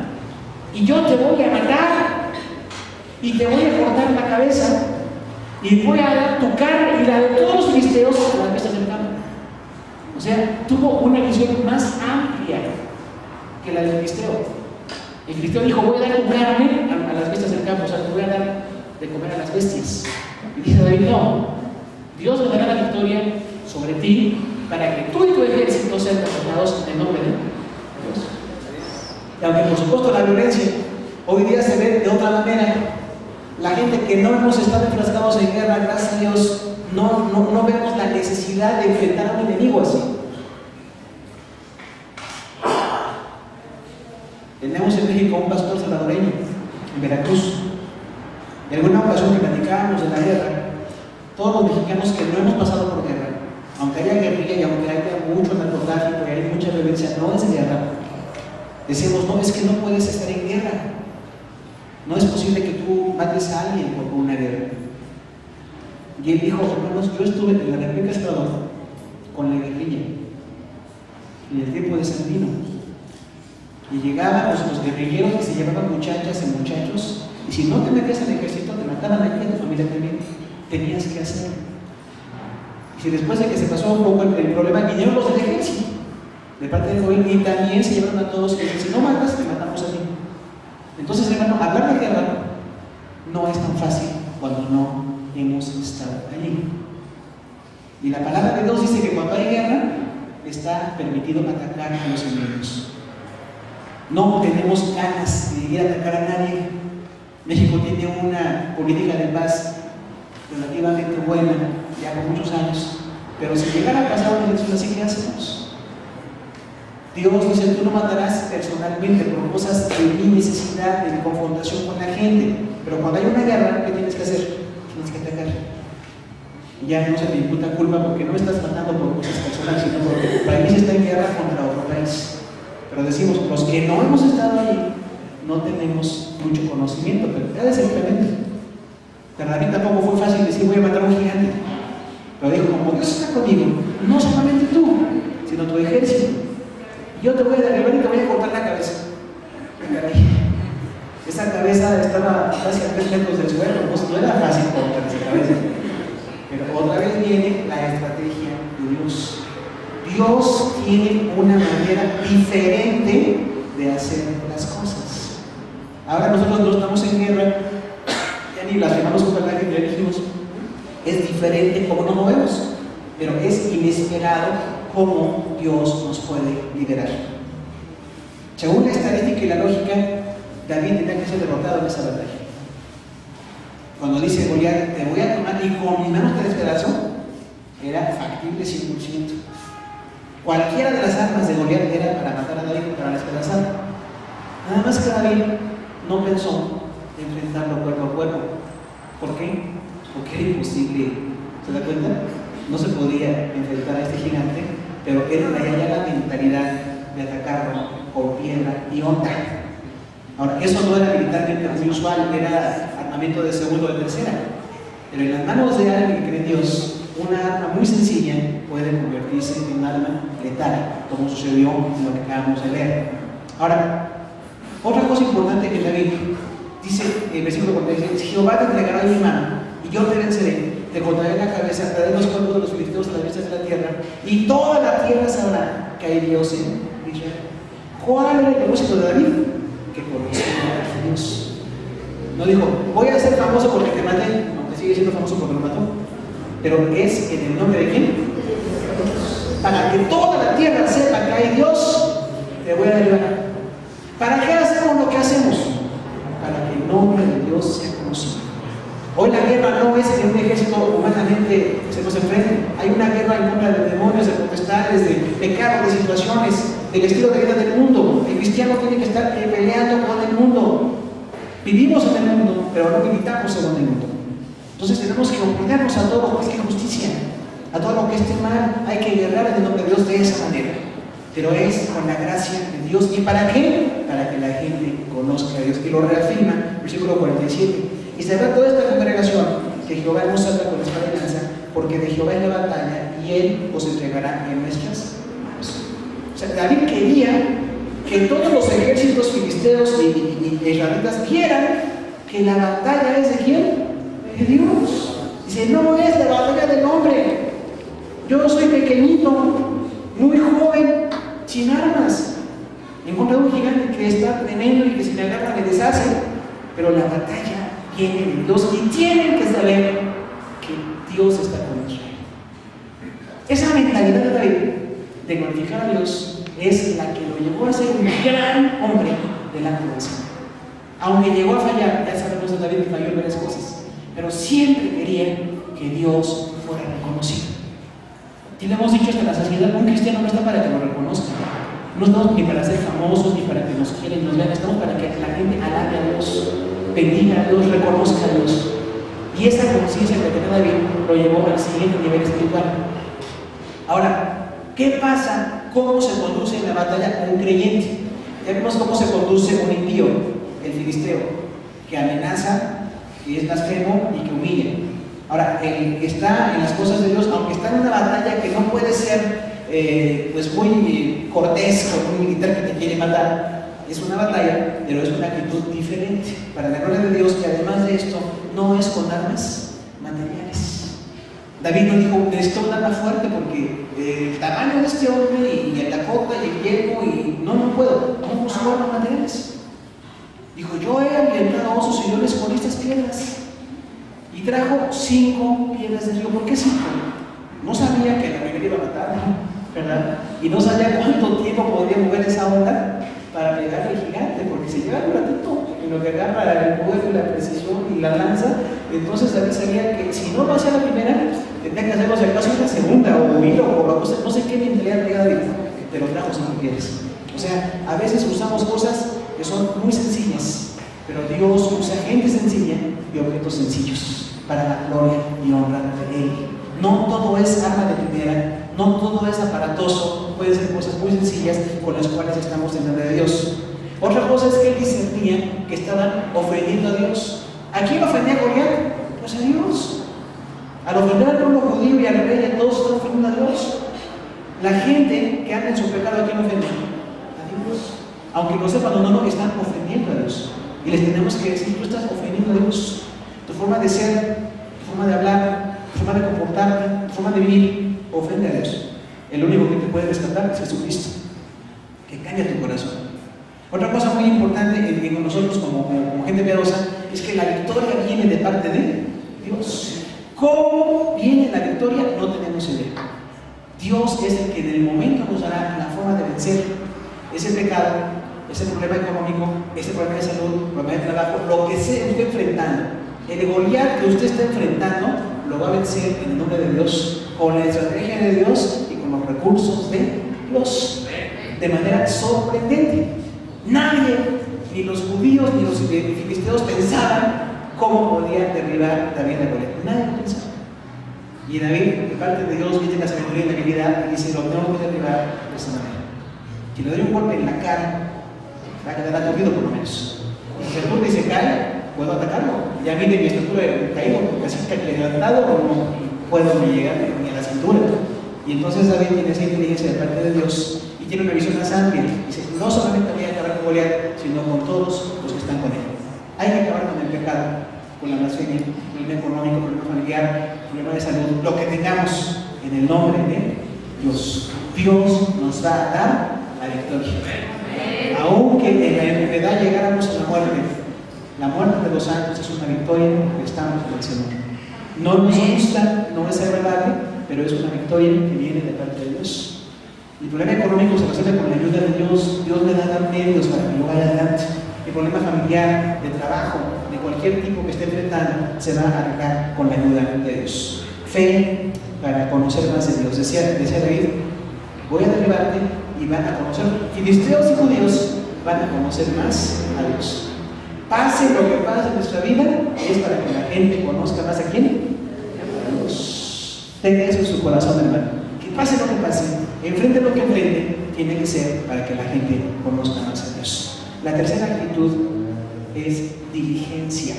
Y yo te voy a matar. Y te voy a cortar la cabeza. Y voy a dar tu carne y la de todos los filisteos a las bestias del campo. O sea, tuvo una visión más amplia que la del filisteo. El filisteo dijo, voy a dar tu carne a las bestias del campo. O sea, te voy a dar de comer a las bestias. Y dice David, no, Dios me dará la victoria sobre ti para que tú y tu ejército sean derrotados en nombre de Dios. Y aunque por supuesto la violencia hoy día se ve de otra manera, la gente que no hemos estado enfrascados en guerra, gracias a Dios, no vemos la necesidad de enfrentar a un enemigo así. Tenemos en México un pastor salvadoreño, en Veracruz. En alguna ocasión que platicábamos de la guerra, todos los mexicanos que no hemos pasado por guerra, aunque haya guerrilla y aunque haya mucho narcotráfico y hay mucha violencia, no es guerra. Decimos, no, es que no puedes estar en guerra. No es posible que tú mates a alguien por una guerra. Y él dijo, hermanos, yo estuve en la República Ecuador con la guerrilla en el tiempo de Sandino. Y llegaban los guerrilleros que se llevaban muchachas y muchachos, y si no te metías al ejército, te mataban aquí en tu familia también. Tenías que hacerlo. Y si después de que se pasó un poco el problema, vinieron los del ejército, de parte del gobierno, y también se llevaron a todos, y si no matas, te matamos a ti. Entonces, hermano, hablar de guerra no es tan fácil cuando no hemos estado allí. Y la palabra de Dios dice que cuando hay guerra, está permitido atacar a los enemigos. No tenemos ganas de ir a atacar a nadie. México tiene una política de paz relativamente buena, ya por muchos años, pero si llegara a pasar una elección así, ¿qué hacemos? Dios dice, tú no matarás personalmente por cosas de mi necesidad, de mi confrontación con la gente, pero cuando hay una guerra, ¿qué tienes que hacer? Tienes que atacar. Y ya no se te imputa culpa porque no estás matando por cosas personales, sino porque el país está en guerra contra otro país. Pero decimos, los que no hemos estado ahí, no tenemos mucho conocimiento, pero ya de simplemente. Para mí tampoco fue fácil decir, voy a matar a un gigante. Pero dijo, como Dios está conmigo, no solamente tú, sino tu ejército. Yo te voy a derribar y te voy a cortar la cabeza. Caray. Esa cabeza estaba casi a 3 metros del suelo, no era fácil cortar esa cabeza. Pero otra vez viene la estrategia de Dios. Dios tiene una manera diferente de hacer las cosas. Ahora nosotros no estamos en guerra, ya ni las llamamos con la que ya dijimos, es diferente como nos movemos, pero es inesperado cómo Dios nos puede liberar. Según la estadística y la lógica, David tenía que ser derrotado en esa batalla. Cuando dice Goliat, te voy a tomar y con mis manos te despedazo, era factible 100%. Cualquiera de las armas de Goliat era para matar a David, para despedazarlo. Nada más que David no pensó enfrentarlo cuerpo a cuerpo. ¿Por qué? Porque era imposible. ¿Se da cuenta? No se podía enfrentar a este gigante, pero él traía ya la mentalidad de atacarlo con piedra y honra. Ahora, eso no era militarmente muy usual, era armamento de segunda o de tercera. Pero en las manos de alguien que cree en Dios, una arma muy sencilla puede convertirse en un arma letal, como sucedió en lo que acabamos de leer. Ahora, otra cosa importante que David dice en el versículo 46: Jehová te entregará en mi mano, y yo te venceré, te cortaré la cabeza, te daré los cuerpos de los filisteos a las vistas de la tierra, y toda la tierra sabrá que hay Dios en Israel. ¿Cuál era el propósito de David? Que conociera a Dios. No dijo, voy a ser famoso porque te maté, aunque sigue siendo famoso porque lo mató, pero es en el nombre de ¿quién? Para que toda la tierra sepa que hay Dios, te voy a ayudar. ¿Para qué hacemos lo que hacemos? Para que el nombre de Dios sea conocido. Hoy la guerra no es que un ejército humanamente se nos enfrente. Hay una guerra en contra de demonios, de potestades, de pecados, de situaciones, del estilo de vida del mundo. El cristiano tiene que estar peleando con el mundo. Vivimos en el mundo, pero no militamos según el mundo. Entonces tenemos que oponernos a todo lo que es injusticia, a todo lo que esté mal. Hay que guerrear en el nombre de Dios de esa manera. Pero es con la gracia de Dios. ¿Y para qué? Para que la gente conozca a Dios. Y lo reafirma, versículo 47. Y sabrá toda esta congregación que Jehová nos salva con espada y lanza, porque de Jehová es la batalla, y Él os entregará en nuestras manos. O sea, David quería que todos los ejércitos filisteos y israelitas vieran que la batalla es de ¿quién? De Dios. Dice, no es la batalla del hombre. Yo soy pequeñito, muy joven, sin armas. He encontrado un gigante que está tremendo y que si me agarra me deshace, pero la batalla viene de Dios y tienen que saber que Dios está con Israel. Esa mentalidad de David de glorificar a Dios es la que lo llevó a ser un gran hombre delante del Señor. Aunque llegó a fallar, ya sabemos de David que falló en varias cosas, pero siempre quería que Dios fuera reconocido. Y le hemos dicho hasta la saciedad, un cristiano no está para que lo reconozcan. No estamos ni para ser famosos, ni para que nos quieran y nos vean, estamos para que la gente alabe a Dios, bendiga a Dios, reconozca a Dios. Y esa conciencia que tenía David lo llevó al siguiente nivel espiritual. Ahora, ¿qué pasa? ¿Cómo se conduce en la batalla un creyente? Ya vimos cómo se conduce un impío, el filisteo, que amenaza, que es blasfemo y que humilla. Ahora, él está en las cosas de Dios, aunque está en una batalla que no puede ser pues muy cortés con un militar que te quiere matar. Es una batalla, pero es una actitud diferente para la gloria de Dios, y además de esto, no es con armas materiales. David no dijo, necesito un arma fuerte porque el tamaño de este hombre y la cota y el yelmo, y no puedo. ¿Cómo uso armas materiales? Dijo, yo he alimentado osos y leones con estas piedras. Y trajo 5 piedras de río. ¿Por qué 5? No sabía que la primera iba a matar, ¿verdad? Y no sabía cuánto tiempo podría mover esa onda para pegarle al gigante, porque se lleva un ratito en lo que agarra el vuelo y la precisión y la lanza. Entonces David sabía que si no lo hacía la primera, tendría que hacerlo si acaso en la segunda, o huir, o no sé qué mentalidad tenía David, pero trajo 5 piedras. O sea, a veces usamos cosas que son muy sencillas, pero Dios usa gente sencilla y objetos sencillos para la gloria y honra de Él. No todo es arma de primera, no todo es aparatoso, pueden ser cosas muy sencillas con las cuales estamos en nombre de Dios. Otra cosa es que él discernía que estaban ofendiendo a Dios. ¿A quién ofendía Goliat? Pues a Dios. Al ofender al pueblo judío y al rey, a todos están ofendiendo a Dios. La gente que anda en su pecado, ¿a quién ofende? A Dios. Aunque no sepan o no, están ofendiendo a Dios. Y les tenemos que decir, tú estás ofendiendo a Dios. Tu forma de ser, tu forma de hablar, tu forma de comportarte, tu forma de vivir, ofende a Dios. El único que te puede rescatar es Jesucristo, que cambia tu corazón. Otra cosa muy importante en nosotros como gente piadosa es que la victoria viene de parte de Dios. ¿Cómo viene la victoria? No tenemos idea. Dios es el que en el momento nos dará la forma de vencer ese pecado, ese problema económico, ese problema de salud, problema de trabajo, lo que se esté enfrentando. El Goliat que usted está enfrentando lo va a vencer en el nombre de Dios, con la estrategia de Dios y con los recursos de Dios, de manera sorprendente. Nadie, ni los judíos ni los filisteos, pensaban cómo podía derribar David a Goliat. Nadie lo pensaba. Y David, de parte de Dios, viene la sabiduría y la habilidad y dice: lo tengo que derribar de esta manera. Si le doy un golpe en la cara, va a quedar aturdido por lo menos. Y si se aturde y se cae, puedo atacarlo. Ya mide mi estatura caído, porque así que levantado no puedo ni llegar ni a la cintura. Y entonces David tiene esa inteligencia de parte de Dios y tiene una visión más amplia. Dice: no solamente voy a acabar con Goliat, sino con todos los que están con él. Hay que acabar con el pecado, con la blasfemia, con el problema económico, con el problema familiar, problema de salud, lo que tengamos, en el nombre de Dios. Dios nos va a dar la victoria. Aunque en la enfermedad llegáramos a la muerte de los santos es una victoria porque estamos en el Señor. No nos gusta, no es agradable, pero es una victoria que viene de parte de Dios. El problema económico se resuelve con la ayuda de Dios. Dios me da medios para que yo vaya adelante. El problema familiar, de trabajo, de cualquier tipo que esté enfrentando, se va a arreglar con la ayuda de Dios. Fe para conocer más de Dios. Decía David: voy a derribarte y van a conocer. Filisteos y judíos van a conocer más a Dios. Pase lo que pase en nuestra vida, es para que la gente conozca más a quién, a Dios. Tenga eso en su corazón, hermano. Que pase lo que pase, enfrente lo que enfrente, tiene que ser para que la gente conozca más a Dios. La tercera actitud es diligencia.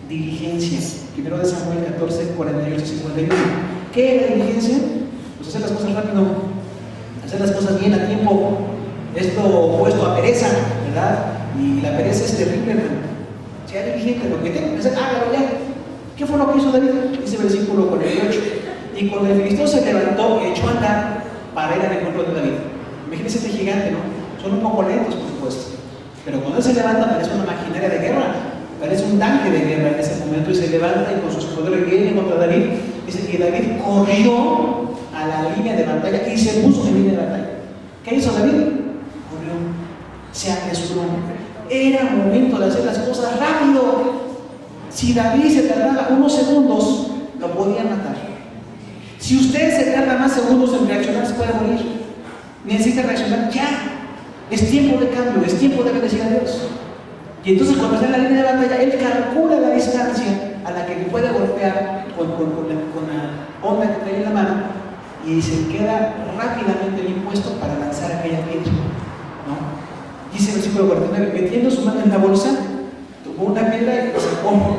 Diligencia. Primero de Samuel 14, 48 y 51. ¿Qué es la diligencia? Pues hacer las cosas rápido, hacer las cosas bien a tiempo. Esto opuesto a pereza, ¿verdad? Y la pereza es terrible, hermano. Sea diligente, lo que tenga que hacer, hágalo ya. ¿Qué fue lo que hizo David? Dice el versículo 48. Y cuando el filisteo se levantó, echó a andar para ir al encuentro de David. Imagínense este gigante, ¿no? Son un poco lentos, por supuesto. Pero cuando él se levanta, parece una maquinaria de guerra. Parece un tanque de guerra en ese momento. Y se levanta y con sus poderes viene contra David. Dice que David corrió a la línea de batalla y se puso en línea de batalla. ¿Qué hizo David? Corrió. Se apresuró. Era momento de hacer las cosas rápido. Si David se tardaba unos segundos, lo podía matar. Si usted se tarda más segundos en reaccionar, se puede morir. Necesita reaccionar ya. Es tiempo de cambio, es tiempo de bendecir a Dios. Y entonces cuando está en la línea de batalla, él calcula la distancia a la que puede golpear con la onda que trae en la mano y se queda rápidamente bien puesto para lanzar aquella piedra, ¿no? Dice el versículo 49, metiendo su mano en la bolsa, tomó una piedra y la sacó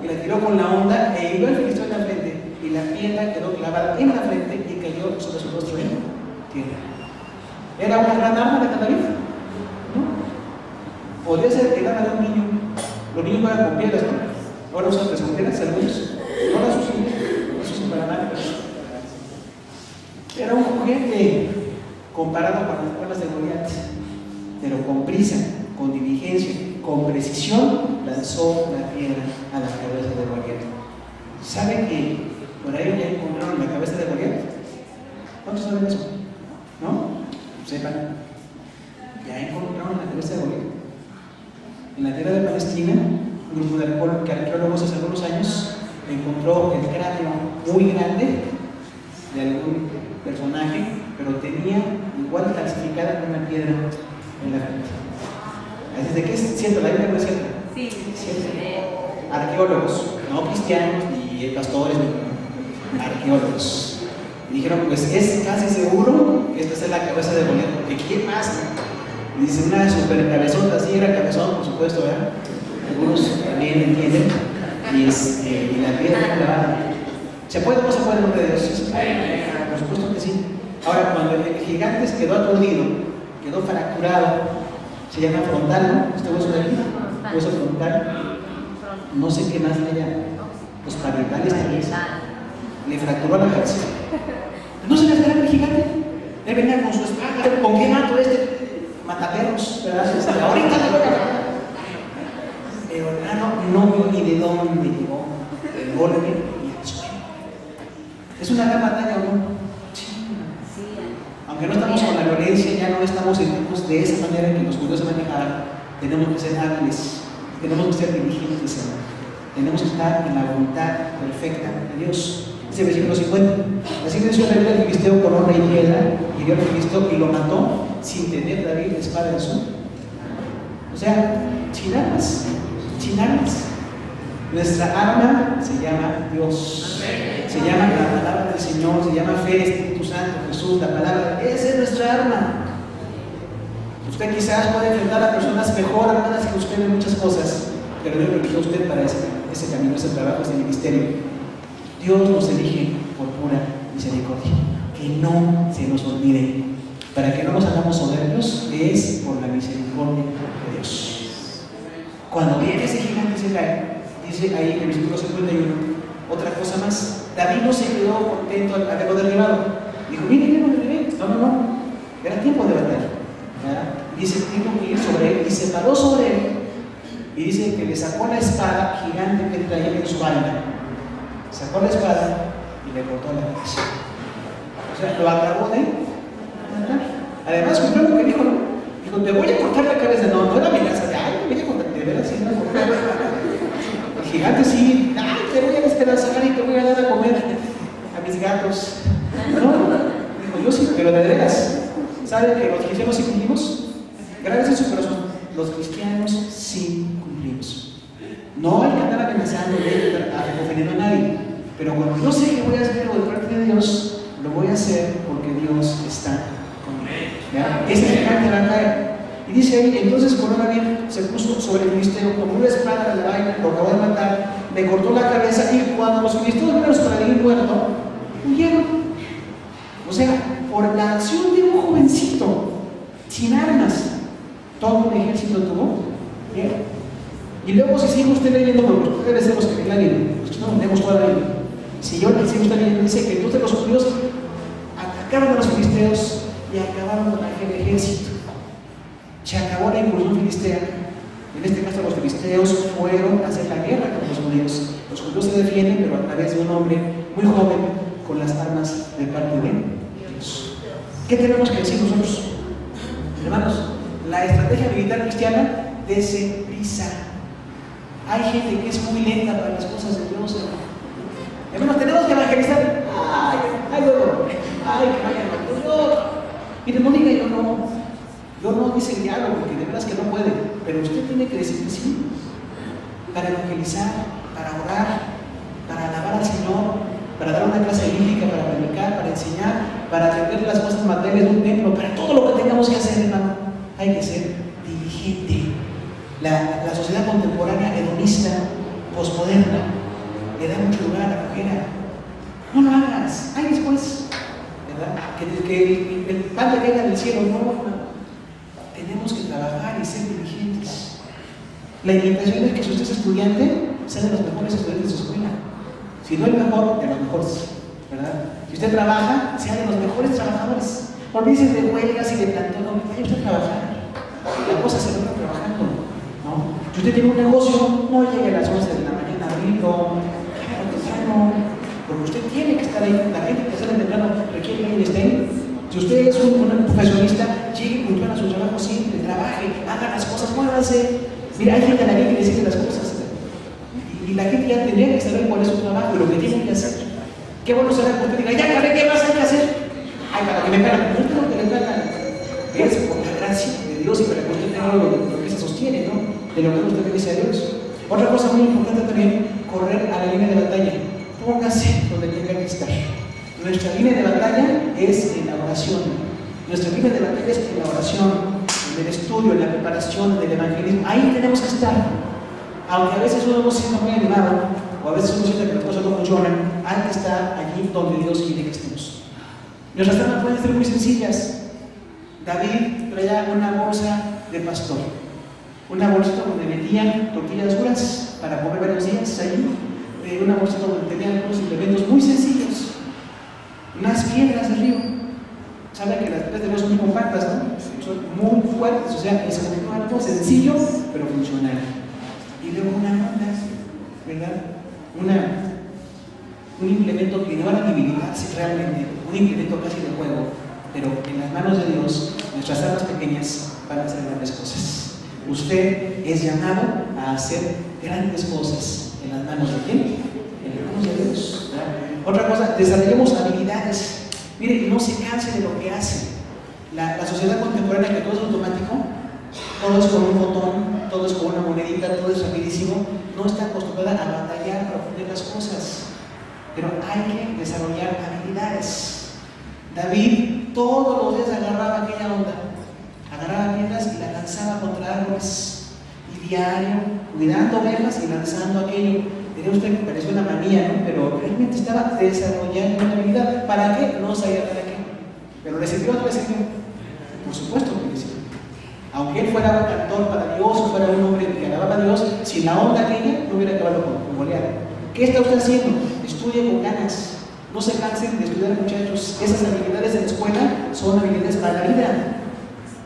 y la tiró con la onda e hirió al filisteo en la frente, y la piedra quedó clavada en la frente y cayó sobre su rostro en tierra. ¿Era una gran arma de David? ¿No? Podría ser el arma de un niño. Los niños juegan con piedras, ¿no? Ahora usan escondidas algunos. No las usan para nada. Era un juguete comparado con las cuerdas de Goliat. Pero con prisa, con diligencia, con precisión, lanzó la piedra a la cabeza de Goliat. ¿Sabe que por ahí ya encontraron la cabeza de Goliat? ¿Cuántos saben eso? ¿No? Sepan, ya encontraron la cabeza de Goliat. En la tierra de Palestina, un grupo de arqueólogos hace algunos años encontró el cráneo muy grande de algún personaje, pero tenía igual calcificada con una piedra en la frente. ¿Desde qué es cierto? ¿La Biblia no es cierta? Sí, cierto. Arqueólogos, no cristianos ni pastores, ni arqueólogos. Y dijeron: pues es casi seguro que esta es la cabeza de Goliat, porque ¿qué más? Y dice: una super cabezota, sí, era cabezón, por supuesto, ¿verdad? Algunos también entienden. Y la piedra clavada. ¿Se puede o no se puede en nombre de Dios? ¿Se puede? Por supuesto que sí. Ahora, cuando el gigante se quedó aturdido, quedó fracturado, se llama frontal, ¿no? Este hueso de aquí, hueso frontal. No sé qué más le llaman. Los parietales también. Le fracturó la cabeza. No se le esperaba el gigante. Él venía con su espada. ¿Con qué mato este? Mataperros, ¿verdad? Ahorita le voy a matar. Pero no vio ni de dónde llegó el golpe y el suelo. ¿Es una gran batalla o no? Sí. Aunque no estamos con la violencia, ya no estamos en tiempos de esa manera en que los judíos se manejaban. Tenemos que ser hábiles, tenemos que ser diligentes, tenemos que estar en la voluntad perfecta de Dios. Dice el versículo 50. Así venció David al filisteo con honra y piedra, y hirió al filisteo y lo mató sin tener David la espada en su. O sea, sin armas, sin armas. Nuestra arma se llama Dios, se llama la palabra del Señor, se llama fe, Espíritu Santo, Jesús, la palabra. Esa es nuestra arma. Usted quizás puede enfrentar a personas mejor armadas que usted en muchas cosas, pero Dios lo eligió a usted para ese camino, ese trabajo, ese ministerio. Dios nos elige por pura misericordia. Que no se nos olvide. Para que no nos hagamos soberbios, es por la misericordia de Dios. Cuando viene ese gigante se cae, dice ahí en el versículo 51, otra cosa más. David no se quedó contento al haberlo derribado. Dijo, mire, no lo derribé. No. Era tiempo de batalla. Dice, tengo que ir sobre él. Y se paró sobre él. Y dice que le sacó la espada gigante que traía en su vaina. Sacó la espada y le cortó la cabeza. O sea, lo acabó de matar. Además, cumplió lo que dijo, ¿no? Dijo, te voy a cortar la cabeza. No era amenaza de, ay, te voy a cortar. De veras, sí, no cortar. El gigante sí, ay, te voy a despedazar y te voy a dar a comer a mis gatos. No, dijo, yo sí, pero de veras. ¿Saben que los cristianos sí cumplimos? Gracias a su corazón, los cristianos sí cumplimos. No hay que andar amenazando, ofendiendo a nadie, pero cuando yo sé que voy a hacer algo de parte de Dios, lo voy a hacer porque Dios está conmigo. Ese gigante va a caer. Y dice ahí, entonces David se puso sobre el filisteo, tomó una espada de la vaina, lo acabó de matar, le cortó la cabeza y cuando los filisteos vieron para David muerto, huyeron. O sea, por la acción de un jovencito, sin armas, todo un ejército tuvo. ¿Bien? Y luego si sigue usted leyendo, porque usted debe ser los que leen la Biblia, los que no leemos toda la Biblia. Si yo le sigo usted leyendo, dice que entonces los judíos atacaron a los filisteos y acabaron con aquel ejército. Se acabó la incursión filistea. En este caso los filisteos fueron a hacer la guerra con los judíos. Los judíos se defienden, pero a través de un hombre muy joven con las armas de parte de Dios. ¿Qué tenemos que decir nosotros? Hermanos, la estrategia militar cristiana, dese prisa. Hay gente que es muy lenta para las cosas de Dios. Hermanos, tenemos que evangelizar. Ay, que vayan. Mire, no diga yo no. Yo no dice el diálogo, porque de veras que no puede. Pero usted tiene que decir que sí. Para evangelizar, para orar, para alabar al Señor, para dar una clase bíblica, para predicar, para enseñar, para atender las cosas materiales de un templo, para todo lo que tengamos que hacer, hermano. Hay que ser diligente. La sociedad contemporánea, hedonista, posmoderna, le da mucho lugar a la flojera. No lo hagas, hay después, ¿verdad? Que el pan te caiga del cielo, no. Tenemos que trabajar y ser diligentes. La invitación es que si usted es estudiante, sea de los mejores estudiantes de su escuela. Si no el mejor, de los mejores, ¿verdad? Si usted trabaja, sea de los mejores trabajadores. Olvídese de huelgas y de plantón, no, vaya usted a trabajar. La cosa se logra trabajando, ¿no? Si usted tiene un negocio, no llegue a las 11 de la mañana a abrirlo, temprano, porque usted tiene que estar ahí. La gente que sale temprano requiere que alguien esté ahí. Si usted es un profesionista, llegue puntual a su trabajo siempre, trabaje, haga las cosas, muévanse. Mira, hay gente a la que le dice las cosas. Y la gente ya tendría que saber cuál es su trabajo y lo que tiene que hacer. Qué bueno será que usted diga, ya acabé, ¿qué más hay que hacer? Ay, para que me paguen. No tengo que le pagan. Es por la gracia de Dios y para que usted tenga lo que se sostiene, ¿no? De lo que usted le dice a Dios. Otra cosa muy importante también, correr a la línea de batalla. Póngase donde tenga que estar. Nuestra línea de batalla es en la oración. Nuestra línea de batalla es en la oración, en el estudio, en la preparación, en el evangelismo. Ahí tenemos que estar. Aunque a veces uno no se sienta muy animado, o a veces uno siente que las cosas no funcionan, hay que estar allí donde Dios quiere que estemos. Nuestras armas pueden ser muy sencillas. David traía una bolsa de pastor, una bolsita donde metía tortillas duras para comer varios días ahí, una bolsita donde tenía algunos implementos muy sencillos, unas piedras de río. Saben que las piedras de río son muy compactas, ¿no? Son muy fuertes, o sea, es algo sencillo pero funcional. Y luego una onda, ¿verdad? Un implemento que no van a debilitarse realmente, un implemento casi de juego, pero en las manos de Dios, nuestras armas pequeñas van a hacer grandes cosas. Usted es llamado a hacer grandes cosas ¿En las manos de quién? En las manos de Dios, ¿verdad? Otra cosa, desarrollemos habilidades. Mire, no se canse de lo que hace. La sociedad contemporánea, que todo es automático, todo es con un botón, todo es con una monedita, todo es rapidísimo, no está acostumbrada a batallar para obtener las cosas. Pero hay que desarrollar habilidades. David todos los días agarraba aquella onda, agarraba piedras y la lanzaba contra árboles, y diario, cuidando ovejas y lanzando aquello. Diría usted que pareció una manía, ¿no? Pero realmente estaba desarrollando una habilidad. ¿Para qué? No sabía para qué. ¿Pero le sirvió o no le sirvió? Por supuesto que le sirvió. Aunque él fuera un cantor para Dios o fuera un hombre que alababa a Dios, sin la onda aquella no hubiera acabado con Goliat. ¿Qué está usted haciendo? Estudie con ganas. No se cansen de estudiar, muchachos. Esas habilidades en la escuela son habilidades para la vida.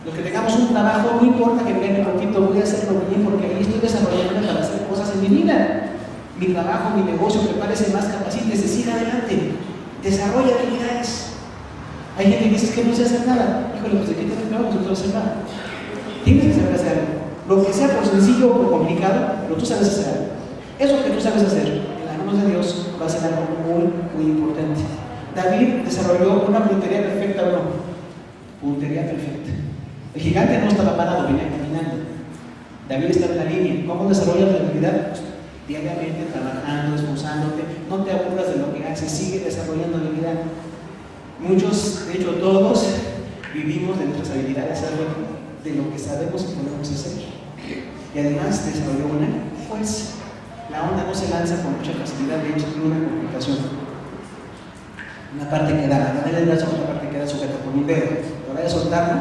Los que tengamos un trabajo, no importa que me gane poquito, voy a hacerlo bien porque ahí estoy desarrollando para hacer cosas en mi vida. Mi trabajo, mi negocio, prepárese más, capacítese, siga adelante. Desarrolla habilidades. Hay gente que dice que no sé hacer nada. Híjole, pues de qué tienes trabajo, no sé hacer nada. Tienes que saber hacer algo. Lo que sea por sencillo o por complicado, pero tú sabes hacer algo. Eso que tú sabes hacer, en las manos de Dios, va a ser algo muy, muy importante. David desarrolló una puntería perfecta, ¿o no? Puntería perfecta. El gigante no estaba parado, venía caminando. David estaba en la línea. ¿Cómo desarrollas la habilidad? Pues, diariamente, trabajando, esforzándote. No te aburras de lo que haces, sigue desarrollando habilidad. Muchos, de hecho todos, vivimos de nuestras habilidades, algo de lo que sabemos y podemos hacer. Y además desarrolló una fuerza. La onda no se lanza con mucha facilidad, de hecho tiene una complicación. Una parte queda agarrada en el brazo, otra parte queda sujeta por un dedo. A la hora de soltarlo,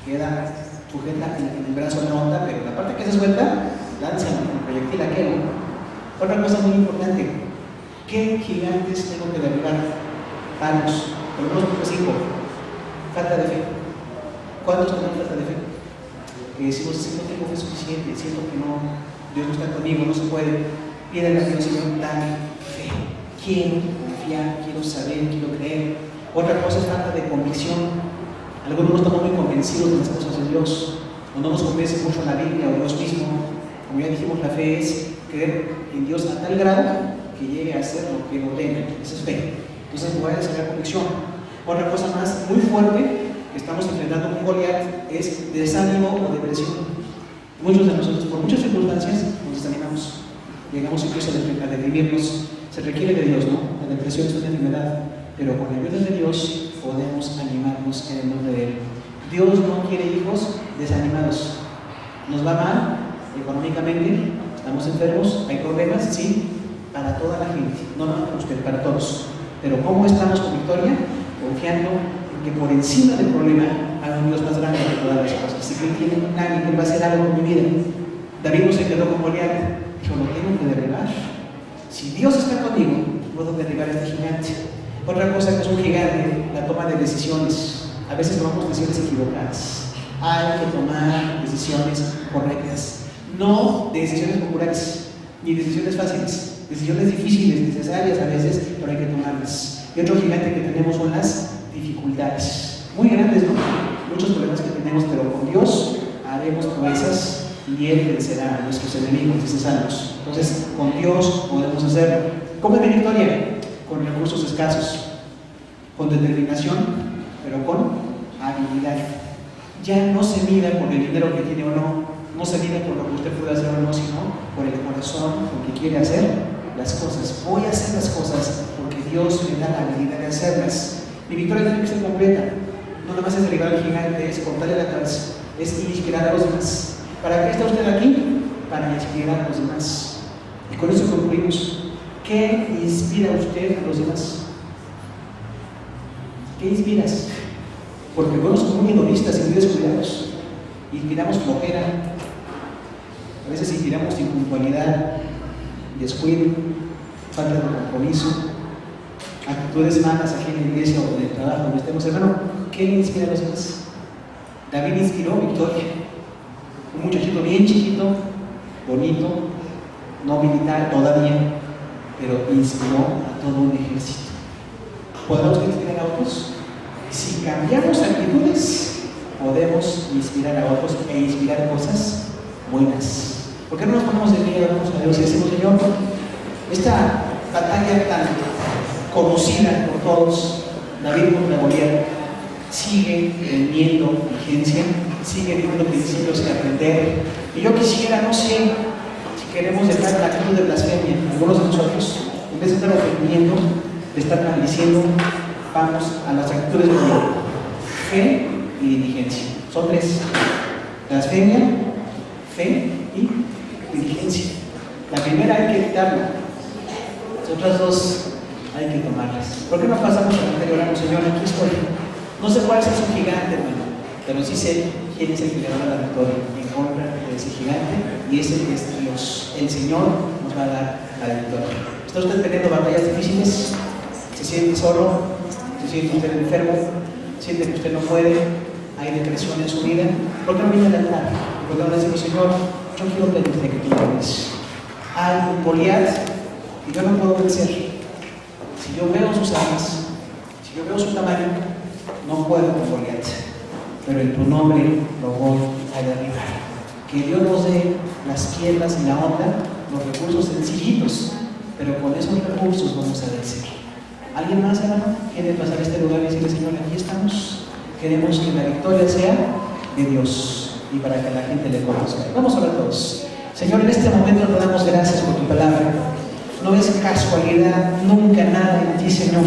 queda sujeta en el brazo la onda, pero la parte que se suelta, lanza el proyectil aquel. Otra cosa muy importante, ¿qué gigantes tengo que derribar? Palos, por lo menos 5. Falta de fe. ¿Cuántos tenemos falta de fe? Que decimos, si no tengo fe suficiente, siento que no, Dios no está conmigo, no se puede. Pídele a Dios, Señor, dame fe. Quiero confiar, quiero saber, quiero creer. Otra cosa es falta de convicción. Algunos no estamos muy convencidos de las cosas de Dios, o no nos convence mucho la Biblia o Dios mismo. Como ya dijimos, la fe es creer en Dios a tal grado que llegue a hacer lo que ordena. Esa es fe. Entonces voy a desarrollar convicción. Otra cosa más muy fuerte que estamos enfrentando con Goliat es desánimo o depresión. Muchos de nosotros, por muchas circunstancias, nos desanimamos. Llegamos incluso a deprimirnos. Se requiere de Dios, ¿no? La depresión es una enfermedad, pero con la ayuda de Dios podemos animarnos en el nombre de Él. Dios no quiere hijos desanimados. Nos va mal económicamente, estamos enfermos, hay problemas, sí, para toda la gente, no para usted, para todos. Pero ¿cómo estamos con victoria? Confiando en que por encima del problema hay un Dios más grande que todas las cosas. Así que Él tiene un plan y Él va a hacer algo con mi vida. David no se quedó con Goliat, dijo, lo tengo que derribar. Si Dios está conmigo, puedo derribar a este gigante. Otra cosa que es un gigante, la toma de decisiones. A veces tomamos decisiones equivocadas. Hay que tomar decisiones correctas. No decisiones populares, ni decisiones fáciles. Decisiones difíciles, necesarias a veces, pero hay que tomarlas. Y otro gigante que tenemos son las dificultades. Muy grandes, ¿no? Muchos problemas que tenemos, pero con Dios haremos proezas y Él vencerá a nuestros enemigos, dice Salmos. Entonces, con Dios podemos hacerlo. ¿Cómo es la victoria? Con recursos escasos, con determinación, pero con habilidad. Ya no se mida por el dinero que tiene o no, no se mide por lo que usted puede hacer o no, sino por el corazón, porque quiere hacer las cosas. Voy a hacer las cosas porque Dios me da la habilidad de hacerlas. Mi victoria tiene que ser completa. No nada más es derribar al gigante, es cortarle la cabeza, es inspirar a los demás. ¿Para qué está usted aquí? Para inspirar a los demás. Y con eso concluimos. ¿Qué inspira a usted a los demás? ¿Qué inspiras? Porque algunos somos muy egoístas y muy descuidados. Inspiramos flojera. A veces inspiramos impuntualidad, descuido, falta de compromiso, actitudes malas aquí en la iglesia o en el trabajo donde estemos. Hermano, ¿qué le inspira a los demás? David inspiró victoria. Un muchachito bien chiquito, bonito, no militar todavía, pero inspiró a todo un ejército. ¿Podemos inspirar a otros? Si cambiamos actitudes, podemos inspirar a otros e inspirar cosas buenas. ¿Por qué no nos ponemos de pie, vamos a Dios y decimos, Señor, Esta batalla tan conocida por todos, David contra Goliat, sigue teniendo vigencia, sigue teniendo principios que aprender. Y yo quisiera, no sé, si queremos dejar la actitud de blasfemia, algunos de nosotros, en vez de estar ofendiendo, de estar maldiciendo, vamos a las actitudes de Dios: fe y diligencia. Son tres: blasfemia, fe y diligencia. La primera hay que evitarla, las otras dos hay que tomarlas. ¿Por qué no pasamos a la anterior? Oramos: Señor, aquí estoy. No sé cuál es su gigante, hermano, pero sí sé quién es el que le va a dar la victoria en contra de ese gigante, y ese es Dios. El Señor nos va a dar la victoria. ¿Está usted teniendo batallas difíciles? ¿Se siente solo? ¿Se siente usted enfermo? ¿Siente que usted no puede? ¿Hay depresión en su vida? ¿Por qué no viene al altar? ¿Por qué no le decimos: Señor, yo quiero pedirte que tú me ayudes? Hay un Goliat y yo no puedo vencer. Si yo veo sus armas, si yo veo su tamaño, no puedo con Goliat, pero en tu nombre lo voy a derribar. Que Dios nos dé las piedras y la onda, los recursos sencillitos, pero con esos recursos vamos a vencer. ¿Alguien más, hermano, quiere pasar a este lugar y decirle: Señor, aquí estamos? Queremos que la victoria sea de Dios y para que la gente le conozca. Vamos a orar todos. Señor, en este momento te damos gracias por tu palabra. No es casualidad nunca nada en ti, Señor.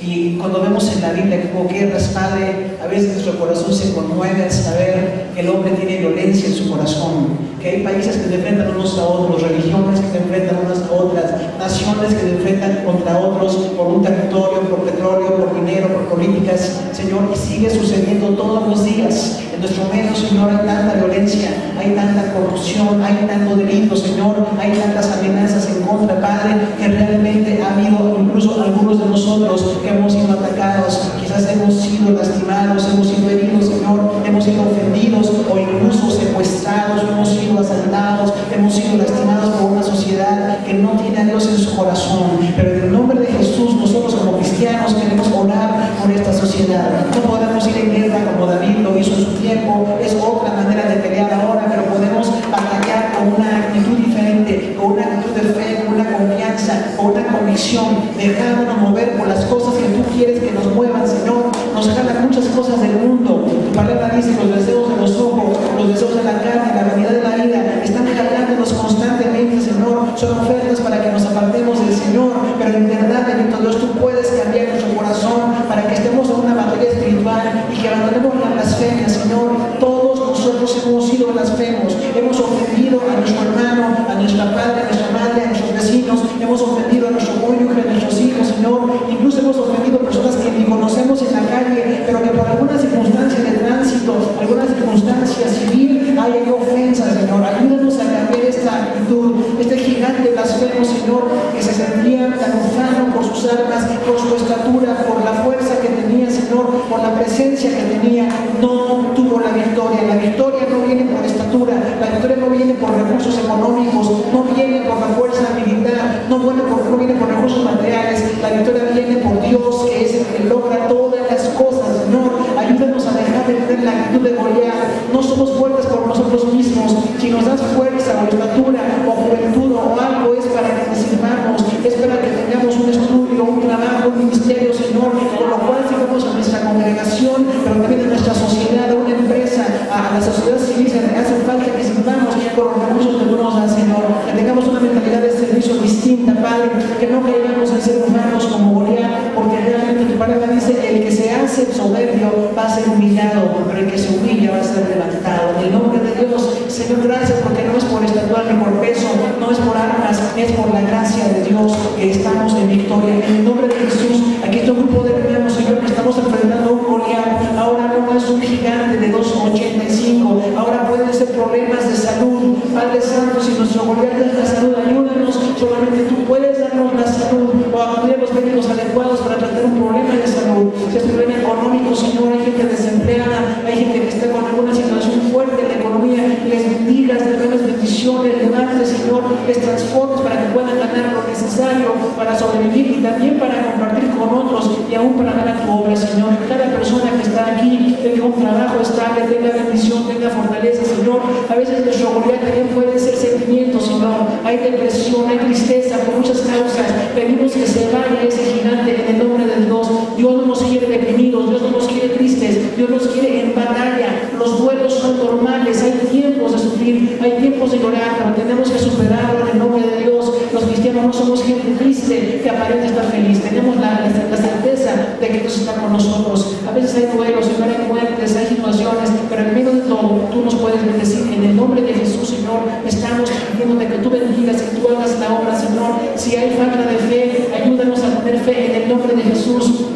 Y cuando vemos en la Biblia que hubo guerras, Padre, a veces nuestro corazón se conmueve al saber que el hombre tiene violencia en su corazón, que hay países que se enfrentan unos a otros, religiones que se enfrentan unas a otras, naciones que se enfrentan contra otros por un territorio, por petróleo, por dinero, por políticas, Señor, y sigue sucediendo todos los días. En nuestro medio, Señor, hay tanta violencia, hay tanta corrupción, hay tanto delito, Señor, hay tantas amenazas en contra, Padre, que realmente ha habido incluso algunos de nosotros que hemos sido atacados, quizás hemos sido lastimados, hemos sido heridos, Señor, hemos sido ofendidos o incluso secuestrados, hemos sido asaltados, hemos sido lastimados por una sociedad que no tiene a Dios en su corazón. Pero en el nombre de Jesús, nosotros como cristianos queremos orar por esta sociedad. No podemos ir en guerra como David lo hizo en su tiempo, es otra manera de pelear ahora, pero podemos batallar con una actitud diferente, con una actitud de fe, con una confianza, con una convicción, dejándonos mover por las cosas que tú quieres que nos muevan, Señor. Nos jalan muchas cosas del mundo. Tu palabra dice: los deseos de los ojos, los deseos de la carne, la vanidad de la vida, están jalándonos constantemente, Señor. Son ofertas para que nos apartemos del Señor, pero en verdad, bendito Dios, tú puedes cambiar nuestro corazón para que estemos en una batalla espiritual y que abandonemos la blasfemia, Señor. Todos nosotros hemos sido blasfemos, hemos ofendido a nuestro hermano, a nuestra padre, a nuestra madre, a nuestros vecinos, hemos ofendido a nuestro cónyuge, a nuestros hijos, Señor. Incluso hemos ofendido a personas que ni conocemos en la calle, pero que por alguna circunstancia de tránsito, alguna circunstancia civil, hay ofensa, Señor. Ayúdanos a cambiar esta actitud, este gigante blasfemo, Señor, que se sentía tan ufano por sus armas, por su estatura, por la fuerza que tenía, Señor, por la presencia que tenía, no tuvo la victoria. La victoria no viene por estatura, la victoria no viene por recursos económicos, no viene por la fuerza militar, no viene por recursos materiales. La victoria viene por Dios, que es el que logra todas las cosas, Señor. Ayúdanos a dejar de tener la actitud de Goliat. No somos fuertes por nosotros mismos. Si nos das fuerza o estatura o juventud o algo, es para que te sirvamos, es para que tengamos un estudio, un trabajo, un ministerio, Señor, con lo cual sigamos a nuestra congregación, pero también a nuestra sociedad, a una empresa, a la sociedad civil. Hace falta que sirvamos con los recursos que tú nos das, Señor, que tengamos una mentalidad de servicio distinta, Padre, que no caigamos en ser humanos como Goliat, porque realmente tu palabra dice: el que se hace soberbio va a ser humillado, pero el que se humilla va a ser levantado. En el nombre de Dios, Señor, gracias, porque no es por estatura ni por peso, no es por armas, es por la gracia de Dios que estamos en victoria. En el nombre de Jesús, aquí está un grupo de hermanos, Señor, que estamos enfrentando a un Goliat. Ahora no es un gigante de 2,85, ahora pueden ser problemas de salud. Padre Santo, si nuestro Goliat es la salud, ayúdanos. Solamente tú puedes darnos la salud o acudir a los médicos adecuados para tratar un problema de salud. Si es un problema económico, Señor, hay gente desempleada, hay gente que está con alguna situación fuerte en la economía, les bendigas, les damos bendiciones, levantes, Señor, les transformes para que puedan ganar lo necesario para sobrevivir y también para compartir con otros y aún para dar a tu obra, Señor. Cada persona que está aquí aquí tenga un trabajo estable, tenga bendición, tenga fortaleza, Señor. A veces nuestro Goliat también puede ser sentimientos, Señor. Hay depresión, hay tristeza por muchas causas. Pedimos que se vaya ese gigante en el nombre de Dios. Dios no nos quiere deprimidos, Dios no nos quiere tristes, Dios nos quiere en batalla. Los duelos son normales, hay tiempos de sufrir, hay tiempos de llorar, pero tenemos que superarlo en el nombre de Dios. Los cristianos no somos gente triste que aparenta estar feliz, tenemos la certeza de que Dios está con nosotros. A veces hay duelos, hay muertes, hay situaciones, pero en medio de todo tú nos puedes bendecir. En el nombre de Jesús, Señor, estamos pidiéndote que tú bendigas, que tú hagas la obra, Señor. Si hay falta de fe, ayúdanos a tener fe en el nombre de Jesús.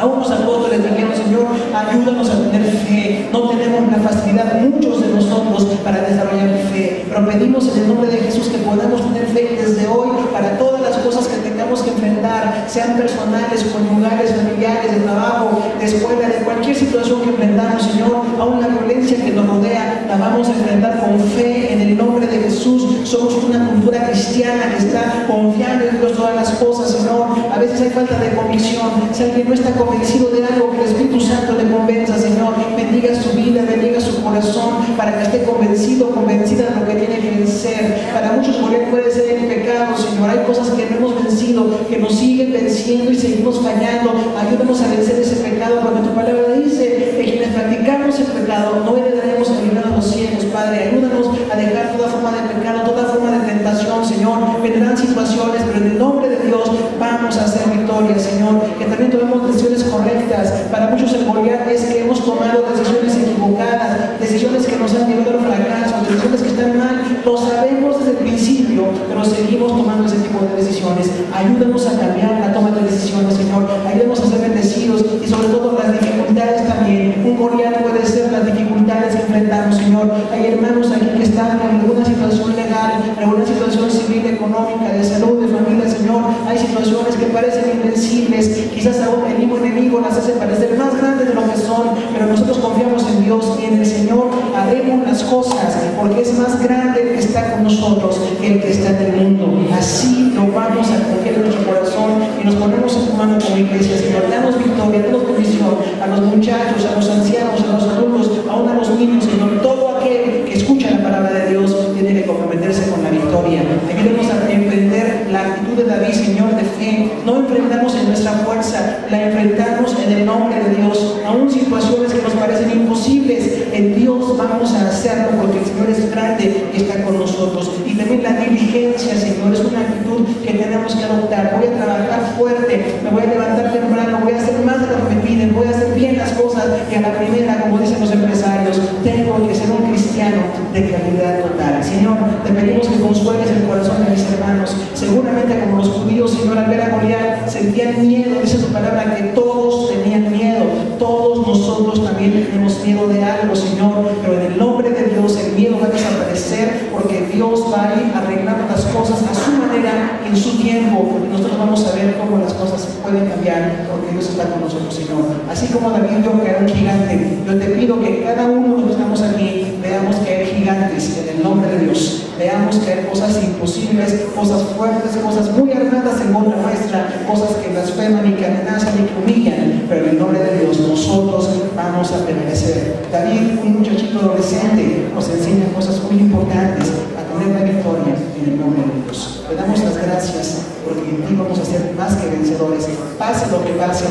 A unos apóstoles dijeron, Señor, ayúdanos a tener fe. No tenemos la facilidad, muchos de nosotros, para desarrollar fe, pero pedimos en el nombre de Jesús que podamos tener fe desde hoy para todas las cosas que tengamos que enfrentar, sean personales, conyugales, familiares, de trabajo, de escuela, de cualquier situación que enfrentamos, Señor. Aún la violencia que nos rodea la vamos a enfrentar con fe en el nombre de Jesús. Somos una cultura cristiana que está confiando en Dios todas las cosas, Señor. A veces hay falta de convicción. Si alguien no está convencido de algo, que el Espíritu Santo le convenza, Señor. Bendiga su vida, bendiga su corazón, para que esté convencido, convencida de lo que tiene que vencer. Para muchos puede ser el pecado, Señor. Hay cosas que no hemos vencido, que nos siguen venciendo y seguimos fallando. Ayúdanos a vencer ese pecado, porque tu palabra dice que quienes practicamos el pecado no heredaremos el reino de los cielos. Padre, ayúdanos a dejar toda forma de pecado, toda forma de tentación, Señor. Vendrán situaciones, pero en el nombre de Dios vamos a hacer victoria, Señor. Que también tomemos decisiones correctas. Para muchos el Goliat es que hemos tomado decisiones equivocadas, decisiones que nos han llevado al fracaso, decisiones que están mal. Lo sabemos desde el principio, pero seguimos tomando ese tipo de decisiones. Ayúdanos a cambiar la toma de decisiones, Señor. Ayúdanos a ser bendecidos y sobre todo las dificultades también. Un Goliat puede ser las dificultades que enfrentamos, Señor. Hay hermanos aquí que están en alguna situación legal, en alguna situación civil, económica, de salud, de familia, Señor. Hay situaciones que parecen invencibles. Quizás aún el mismo enemigo las hace parecer más grandes de lo que son, pero nosotros confiamos en Dios y en el Señor haremos las cosas, porque es más grande el que está con nosotros que el que está en el mundo. Así lo vamos a confiar en nuestro corazón y nos ponemos en tu mano como iglesia, Señor. Danos victoria, danos bendición a los muchachos, a los ancianos, a los adultos, aún a los niños, Señor. Todo aquel que escucha la palabra de Dios tiene que comprometerse con la victoria. Ayúdanos a emprender la actitud de David, Señor, de fe. No enfrentamos en nuestra fuerza, la enfrentamos en el nombre de Dios. Aún situaciones que nos parecen imposibles, en Dios vamos a hacerlo, porque el Señor es grande y está con nosotros. Y también la diligencia, Señor, es una actitud que tenemos que adoptar. Voy a trabajar fuerte, me voy a levantar temprano, voy a hacer más de lo que me piden, voy a hacer bien las cosas, y a la primera, como dicen los empresarios, tengo que ser un cristiano de calidad total. Señor, te pedimos que consueles el corazón de mis hermanos. Seguramente como los judíos, Señor, al ver a Goliat sentían miedo. Dice su palabra que todos tenían miedo. Todos nosotros también tenemos miedo de algo, Señor, pero en el nombre de Dios el miedo va a desaparecer, porque Dios va a ir arreglando las cosas a su manera, en su tiempo, y nosotros vamos a ver cómo las cosas pueden cambiar, porque Dios está con nosotros, Señor. Así como David vio caer un gigante, yo te pido que cada uno de los que estamos aquí veamos caer gigantes en el nombre de Dios. Veamos caer cosas imposibles, cosas fuertes, cosas muy armadas en contra nuestra, cosas que blasfeman y que amenazan y que humillan, pero en el nombre de Dios nosotros vamos a permanecer. David, un muchachito adolescente, nos enseña cosas muy importantes, a tener la victoria en el nombre de Dios. Le damos las gracias, porque en ti vamos a ser más que vencedores, pase lo que pase,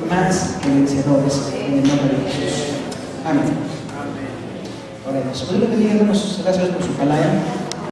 más que vencedores en el nombre de Jesús. Amén. Oremos. Dios le bendiga, hermanos. Gracias por su palabra.